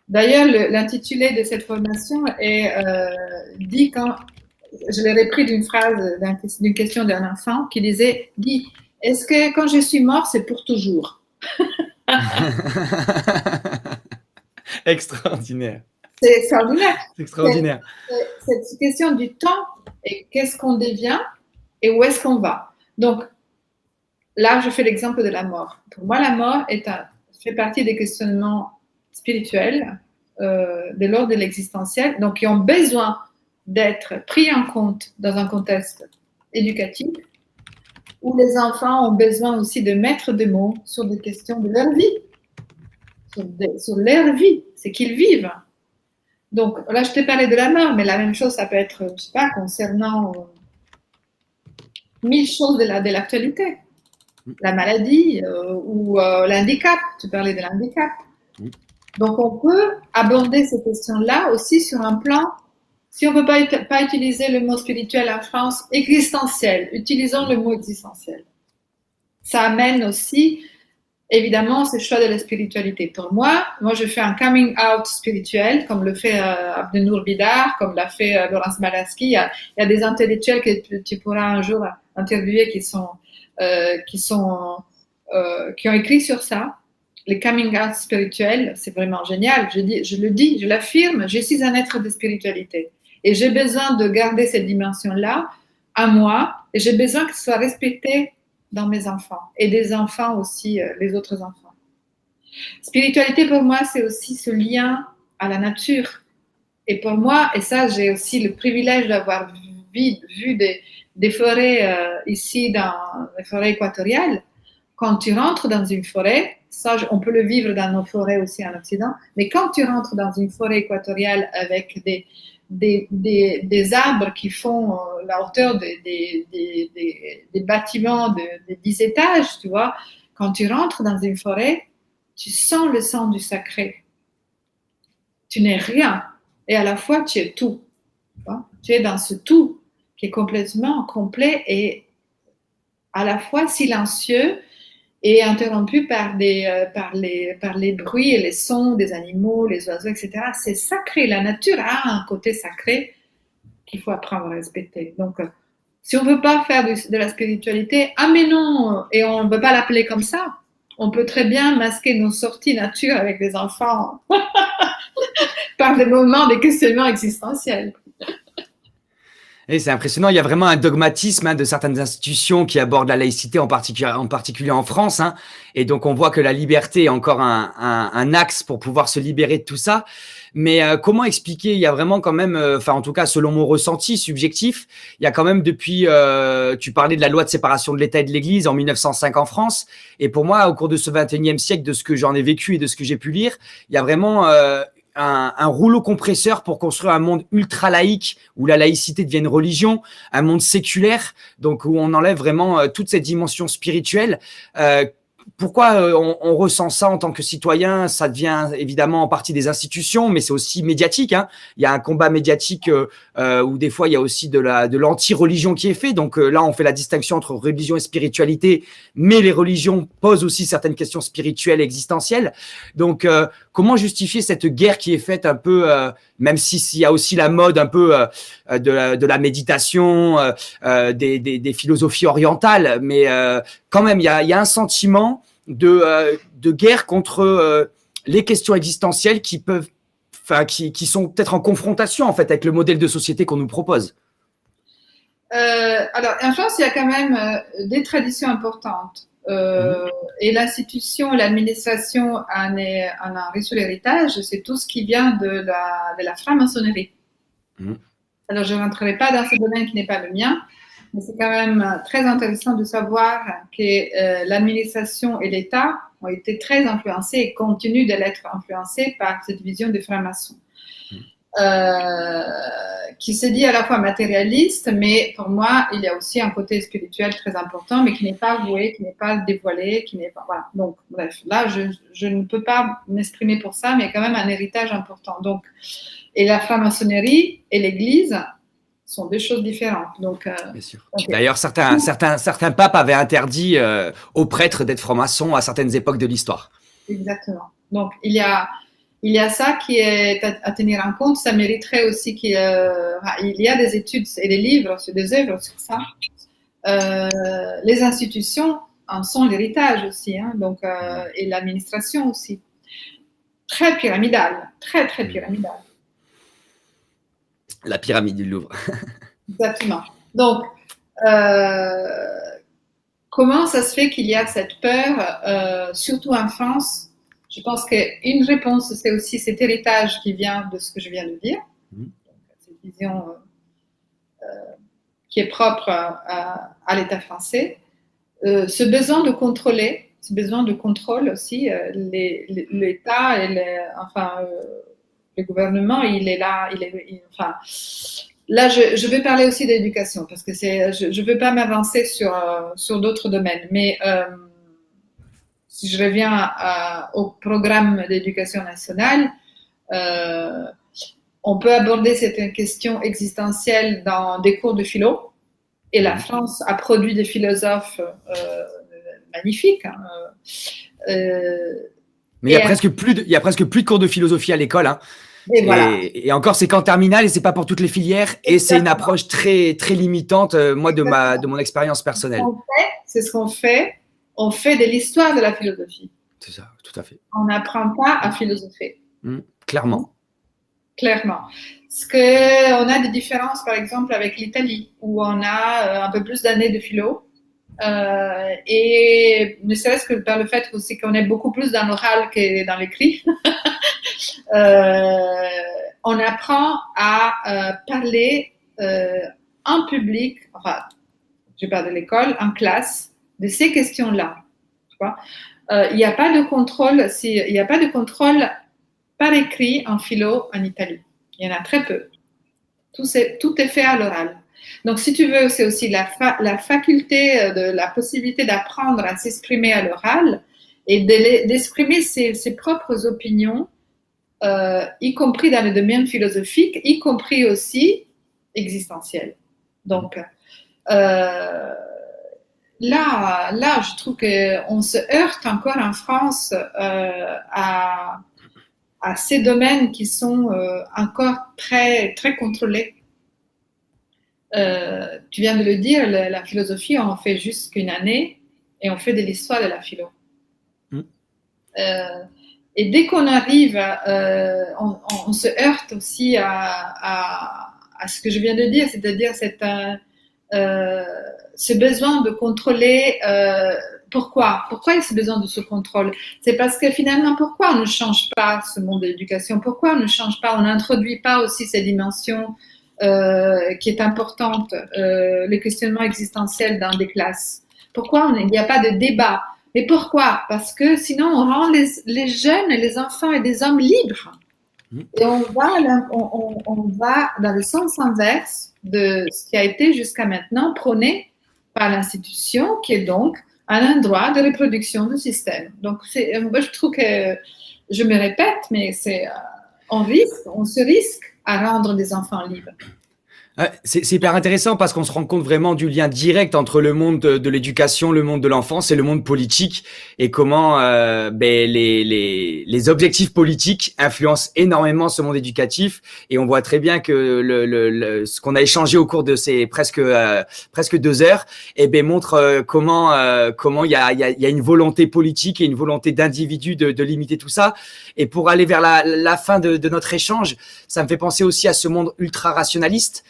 D'ailleurs, l'intitulé de cette formation est dit quand je l'ai repris d'une phrase, d'une question d'un enfant qui disait dit, est-ce que quand je suis mort, c'est pour toujours? Extraordinaire. C'est extraordinaire. C'est extraordinaire. Cette question du temps et qu'est-ce qu'on devient et où est-ce qu'on va. Donc, là, je fais l'exemple de la mort. Pour moi, la mort fait partie des questionnements spirituels de l'ordre de l'existentiel, donc qui ont besoin d'être pris en compte dans un contexte éducatif, où les enfants ont besoin aussi de mettre des mots sur des questions de leur vie, sur leur vie, ce qu'ils vivent. Donc là, je t'ai parlé de la mort, mais la même chose, ça peut être, je ne sais pas, concernant 1000 choses de l'actualité. La maladie ou l'handicap, tu parlais de l'handicap. Donc on peut aborder ces questions-là aussi sur un plan, si on ne peut pas utiliser le mot spirituel en France, existentiel, utilisons le mot existentiel. Ça amène aussi, évidemment, ce choix de la spiritualité. Pour moi, je fais un coming out spirituel, comme le fait Abdenour Bidar, comme l'a fait Laurence Malaski. Il y a des intellectuels que tu pourras un jour interviewer qui ont écrit sur ça. Les coming out spirituels, c'est vraiment génial. Je l'affirme, je suis un être de spiritualité. Et j'ai besoin de garder cette dimension-là à moi, et j'ai besoin que ce soit respecté dans mes enfants, et des enfants aussi, les autres enfants. Spiritualité, pour moi, c'est aussi ce lien à la nature. Et pour moi, et ça, j'ai aussi le privilège d'avoir vu des forêts ici, dans les forêts équatoriales. Quand tu rentres dans une forêt, ça, on peut le vivre dans nos forêts aussi en Occident, mais quand tu rentres dans une forêt équatoriale avec des arbres qui font la hauteur des bâtiments de 10 étages, tu vois, quand tu rentres dans une forêt, tu sens le sang du sacré. Tu n'es rien, et à la fois tu es tout. Tu vois? Tu es dans ce tout qui est complètement complet et à la fois silencieux et interrompu par les bruits et les sons des animaux, les oiseaux, etc. C'est sacré. La nature a un côté sacré qu'il faut apprendre à respecter. Donc, si on ne veut pas faire de la spiritualité, mais non, et on ne veut pas l'appeler comme ça, on peut très bien masquer nos sorties nature avec les enfants par des moments de questionnement existentiel. Et c'est impressionnant, il y a vraiment un dogmatisme de certaines institutions qui abordent la laïcité, en particulier en France. Et donc, on voit que la liberté est encore un axe pour pouvoir se libérer de tout ça. Mais comment expliquer? Il y a vraiment quand même, enfin en tout cas selon mon ressenti subjectif, il y a quand même depuis, tu parlais de la loi de séparation de l'État et de l'Église en 1905 en France, et pour moi au cours de ce 21e siècle, de ce que j'en ai vécu et de ce que j'ai pu lire, il y a vraiment un rouleau compresseur pour construire un monde ultra laïque où la laïcité devient une religion, un monde séculaire, donc où on enlève vraiment toute cette dimension spirituelle. Pourquoi on ressent ça en tant que citoyen? Ça devient évidemment en partie des institutions, mais c'est aussi médiatique, hein. Il y a un combat médiatique où des fois il y a aussi de l'anti-religion qui est fait. Donc là, on fait la distinction entre religion et spiritualité, mais les religions posent aussi certaines questions spirituelles et existentielles. Donc comment justifier cette guerre qui est faite un peu, même s'il y a aussi la mode un peu de la méditation, des philosophies orientales, mais quand même, il y a un sentiment de guerre contre les questions existentielles qui peuvent, enfin, qui sont peut-être en confrontation en fait avec le modèle de société qu'on nous propose. Alors, en France, il y a quand même des traditions importantes. Et l'institution, l'administration en a reçu l'héritage, c'est tout ce qui vient de la franc-maçonnerie. Alors, je ne rentrerai pas dans ce domaine qui n'est pas le mien, mais c'est quand même très intéressant de savoir que l'administration et l'État ont été très influencés et continuent de l'être influencés par cette vision des francs-maçons. Qui se dit à la fois matérialiste, mais pour moi, il y a aussi un côté spirituel très important, mais qui n'est pas avoué, qui n'est pas dévoilé, qui n'est pas... Voilà. Donc, bref, là, je ne peux pas m'exprimer pour ça, mais il y a quand même un héritage important. Donc, et la franc-maçonnerie et l'Église sont deux choses différentes. Donc, bien sûr. Okay. D'ailleurs, certains papes avaient interdit aux prêtres d'être francs-maçons à certaines époques de l'histoire. Exactement. Donc, il y a ça qui est à tenir en compte. Ça mériterait aussi il y a des études et des livres, des œuvres sur ça. Les institutions en sont l'héritage aussi, hein, donc, et l'administration aussi. Très pyramidale, très pyramidale. La pyramide du Louvre. Exactement. Donc, comment ça se fait qu'il y a cette peur, surtout en France? Je pense qu'une réponse, c'est aussi cet héritage qui vient de ce que je viens de dire, donc, cette vision qui est propre à l'État français, ce besoin de contrôler, ce besoin de contrôle aussi, l'État et le gouvernement, il est là, enfin, là, je vais parler aussi d'éducation parce que je veux pas m'avancer sur d'autres domaines, mais si je reviens au programme d'éducation nationale, on peut aborder cette question existentielle dans des cours de philo. Et la France a produit des philosophes magnifiques. Hein. Mais il y a presque plus de cours de philosophie à l'école. Hein. Et encore, c'est qu'en terminale et c'est pas pour toutes les filières. Et c'est une approche très limitante, moi, de mon expérience personnelle. C'est ce qu'on fait. On fait de l'histoire de la philosophie. C'est ça, tout à fait. On n'apprend pas à philosopher. Clairement. Clairement. Parce qu'on a des différences, par exemple, avec l'Italie, où on a un peu plus d'années de philo. Et ne serait-ce que par le fait aussi qu'on est beaucoup plus dans l'oral que dans l'écrit. On apprend à parler en public, enfin, je parle de l'école, en classe, de ces questions-là. Il n'y a pas de contrôle, il n'y a pas de contrôle par écrit en philo en Italie. Il y en a très peu. Tout est fait à l'oral. Donc, si tu veux, c'est aussi la faculté, la possibilité d'apprendre à s'exprimer à l'oral et d'exprimer ses propres opinions, y compris dans le domaine philosophique, y compris aussi existentiel. Donc, Là, je trouve qu'on se heurte encore en France à ces domaines qui sont encore très contrôlés. Tu viens de le dire, la philosophie, on fait juste qu'une année et on fait de l'histoire de la philo. Et dès qu'on arrive, on se heurte aussi à ce que je viens de dire, c'est-à-dire ce besoin de contrôler pourquoi il y a ce besoin de ce contrôle? C'est parce que finalement, pourquoi on ne change pas ce monde de l'éducation? Pourquoi on ne change pas, on n'introduit pas aussi ces dimensions qui est importante, le questionnement existentiel dans des classes? Pourquoi il n'y a pas de débat? Mais pourquoi? Parce que sinon, on rend les jeunes, les enfants et des hommes libres. Et on va dans le sens inverse de ce qui a été jusqu'à maintenant prôné par l'institution, qui est donc un endroit de reproduction du système. Donc, moi, je trouve que, je me répète, mais on se risque à rendre des enfants libres. C'est hyper intéressant parce qu'on se rend compte vraiment du lien direct entre le monde de l'éducation, le monde de l'enfance et le monde politique, et comment les objectifs politiques influencent énormément ce monde éducatif. Et on voit très bien que ce qu'on a échangé au cours de ces presque 2 heures, montre comment il y a une volonté politique et une volonté d'individu de limiter tout ça. Et pour aller vers la fin de notre échange, ça me fait penser aussi à ce monde ultra rationaliste,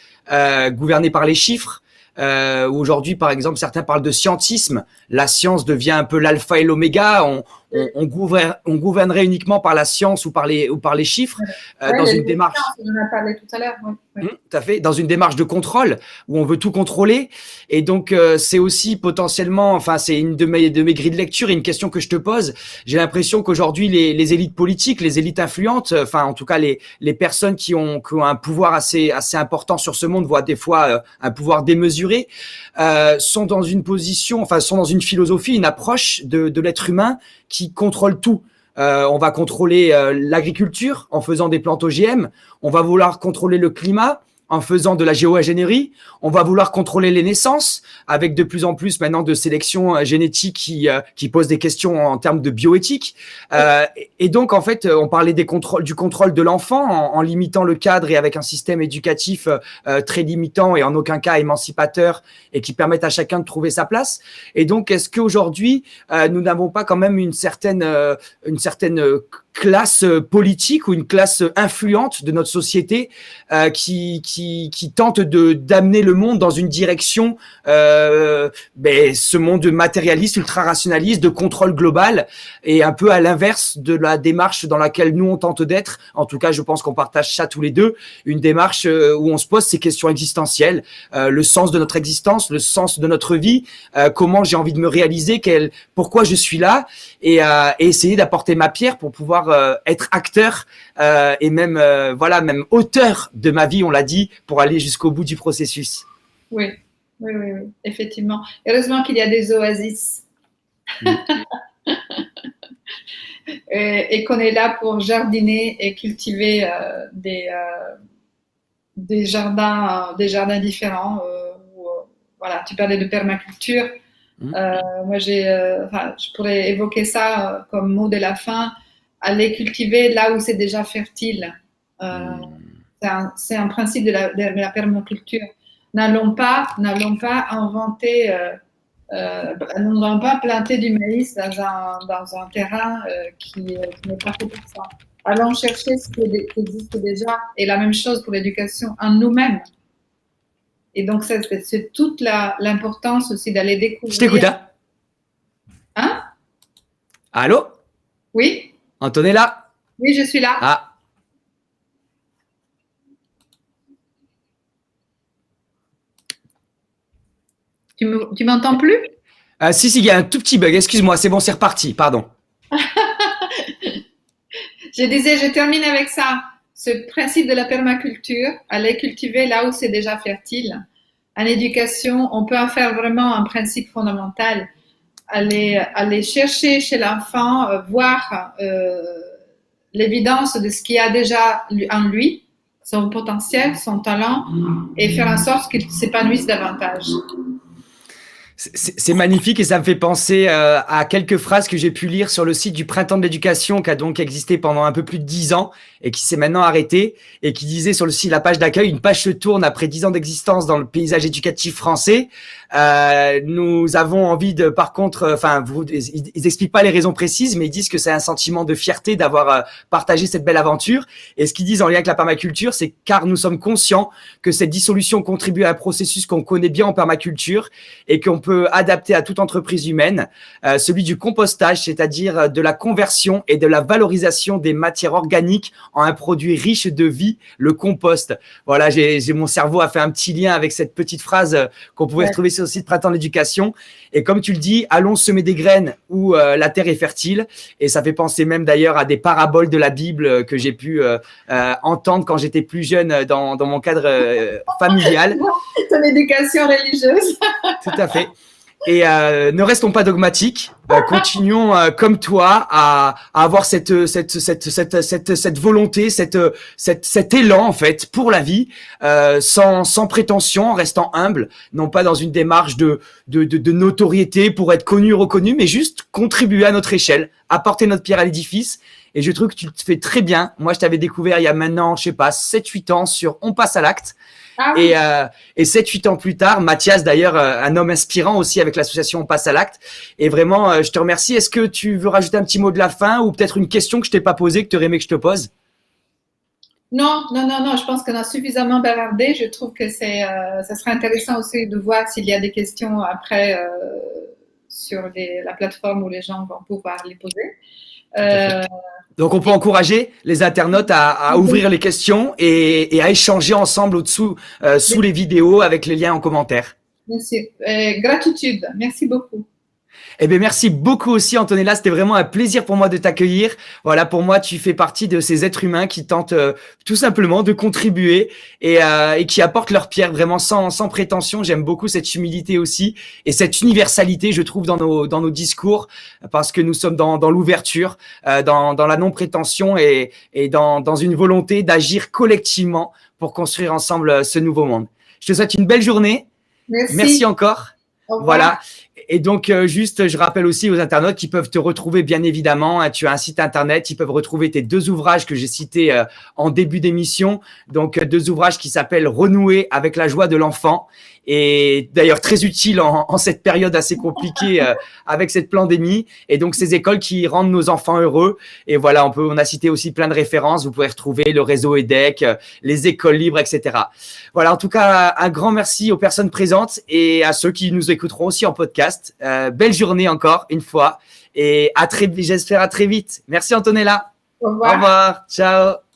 gouverné par les chiffres, où aujourd'hui, par exemple, certains parlent de scientisme. La science devient un peu l'alpha et l'oméga. On gouvernerait uniquement par la science ou par les chiffres, dans une démarche. On en a parlé tout à l'heure. Oui. Tout à fait, dans une démarche de contrôle où on veut tout contrôler. Et donc, c'est aussi potentiellement, enfin, c'est une de mes grilles de lecture et une question que je te pose. J'ai l'impression qu'aujourd'hui, les élites politiques, les élites influentes, enfin, en tout cas, les personnes qui ont un pouvoir assez important sur ce monde, voire des fois un pouvoir démesuré, sont dans une position, enfin, sont dans une philosophie, une approche de l'être humain qui contrôle tout. On va contrôler l'agriculture en faisant des plantes OGM. On va vouloir contrôler le climat en faisant de la géo-ingénierie. On va vouloir contrôler les naissances avec de plus en plus maintenant de sélection génétique qui pose des questions en termes de bioéthique. Et donc, en fait, on parlait du contrôle de l'enfant en limitant le cadre et avec un système éducatif très limitant et en aucun cas émancipateur et qui permettent à chacun de trouver sa place. Et donc, est-ce qu'aujourd'hui, nous n'avons pas quand même une certaine classe politique ou une classe influente de notre société qui tente d'amener le monde dans une direction, ce monde matérialiste, ultra-rationaliste, de contrôle global, et un peu à l'inverse de la démarche dans laquelle nous on tente d'être. En tout cas, je pense qu'on partage ça tous les deux, une démarche où on se pose ces questions existentielles, le sens de notre existence, le sens de notre vie, comment j'ai envie de me réaliser, pourquoi je suis là, et essayer d'apporter ma pierre pour pouvoir être acteur et même même auteur de ma vie, on l'a dit, pour aller jusqu'au bout du processus. Oui, effectivement. Heureusement qu'il y a des oasis. Et qu'on est là pour jardiner et cultiver des jardins différents. Voilà, tu parlais de permaculture. Moi, je pourrais évoquer ça comme mot de la fin. Aller cultiver là où c'est déjà fertile. C'est un principe de la permaculture. N'allons pas inventer, n'allons pas planter du maïs dans un terrain qui n'est pas fait pour ça. Allons chercher ce qui existe déjà. Et la même chose pour l'éducation en nous-mêmes. Et donc, c'est toute l'importance aussi d'aller découvrir. Je t'écoute, hein? Hein? Allô? Oui? Antonella? Oui, je suis là. Ah. Tu m'entends plus? Si, il y a un tout petit bug. Excuse-moi, c'est bon, c'est reparti. Pardon. Je termine avec ça. Ce principe de la permaculture, aller cultiver là où c'est déjà fertile. En éducation, on peut en faire vraiment un principe fondamental. Aller chercher chez l'enfant, voir l'évidence de ce qu'il y a déjà en lui, son potentiel, son talent, et faire en sorte qu'il s'épanouisse davantage. C'est magnifique et ça me fait penser à quelques phrases que j'ai pu lire sur le site du Printemps de l'éducation qui a donc existé pendant un peu plus de 10 ans et qui s'est maintenant arrêté et qui disait sur le site, la page d'accueil, une page se tourne après 10 ans d'existence dans le paysage éducatif français. Nous avons envie de, par contre, ils expliquent pas les raisons précises, mais ils disent que c'est un sentiment de fierté d'avoir partagé cette belle aventure. Et ce qu'ils disent en lien avec la permaculture, c'est car nous sommes conscients que cette dissolution contribue à un processus qu'on connaît bien en permaculture et qu'on peut peut adapter à toute entreprise humaine, celui du compostage, c'est-à-dire de la conversion et de la valorisation des matières organiques en un produit riche de vie, le compost. Voilà, mon cerveau a fait un petit lien avec cette petite phrase qu'on pouvait retrouver sur le site Printemps de l'Éducation. Et comme tu le dis, allons semer des graines où la terre est fertile. Et ça fait penser même d'ailleurs à des paraboles de la Bible que j'ai pu entendre quand j'étais plus jeune dans mon cadre familial. Ton éducation religieuse. Tout à fait. Et ne restons pas dogmatiques, continuons comme toi à avoir cette volonté, cet élan en fait pour la vie, sans prétention, en restant humble, non pas dans une démarche de notoriété pour être connu, reconnu, mais juste contribuer à notre échelle, apporter notre pierre à l'édifice. Et je trouve que tu le fais très bien. Moi, je t'avais découvert il y a maintenant, je sais pas, 7-8 ans sur On passe à l'acte. Ah oui. Et 7-8 ans plus tard, Mathias d'ailleurs, un homme inspirant aussi avec l'association On passe à l'acte. Et vraiment, je te remercie. Est-ce que tu veux rajouter un petit mot de la fin ou peut-être une question que je t'ai pas posée, que tu aurais aimé que je te pose? Non, je pense qu'on a suffisamment bavardé. Je trouve que ça serait intéressant aussi de voir s'il y a des questions après sur la plateforme où les gens vont pouvoir les poser. Donc, on peut encourager les internautes à ouvrir les questions et à échanger ensemble au-dessous, sous les vidéos avec les liens en commentaire. Merci. Gratitude. Merci beaucoup. Eh bien, merci beaucoup aussi, Antonella. C'était vraiment un plaisir pour moi de t'accueillir. Voilà, pour moi, tu fais partie de ces êtres humains qui tentent tout simplement de contribuer et qui apportent leur pierre vraiment sans prétention. J'aime beaucoup cette humilité aussi et cette universalité, je trouve, dans nos discours, parce que nous sommes dans l'ouverture, dans la non-prétention et dans une volonté d'agir collectivement pour construire ensemble ce nouveau monde. Je te souhaite une belle journée. Merci encore. Voilà. Et donc, juste, je rappelle aussi aux internautes qui peuvent te retrouver, bien évidemment. Tu as un site internet, ils peuvent retrouver tes 2 ouvrages que j'ai cités en début d'émission. Donc, 2 ouvrages qui s'appellent Renouer avec la joie de l'enfant. Et d'ailleurs, très utile en cette période assez compliquée avec cette pandémie. Et donc, ces écoles qui rendent nos enfants heureux. Et voilà, on a cité aussi plein de références. Vous pouvez retrouver le réseau EDEC, les écoles libres, etc. Voilà, en tout cas, un grand merci aux personnes présentes et à ceux qui nous écouteront aussi en podcast. Belle journée encore une fois et j'espère à très vite. Merci Antonella. Au revoir. Au revoir. Ciao.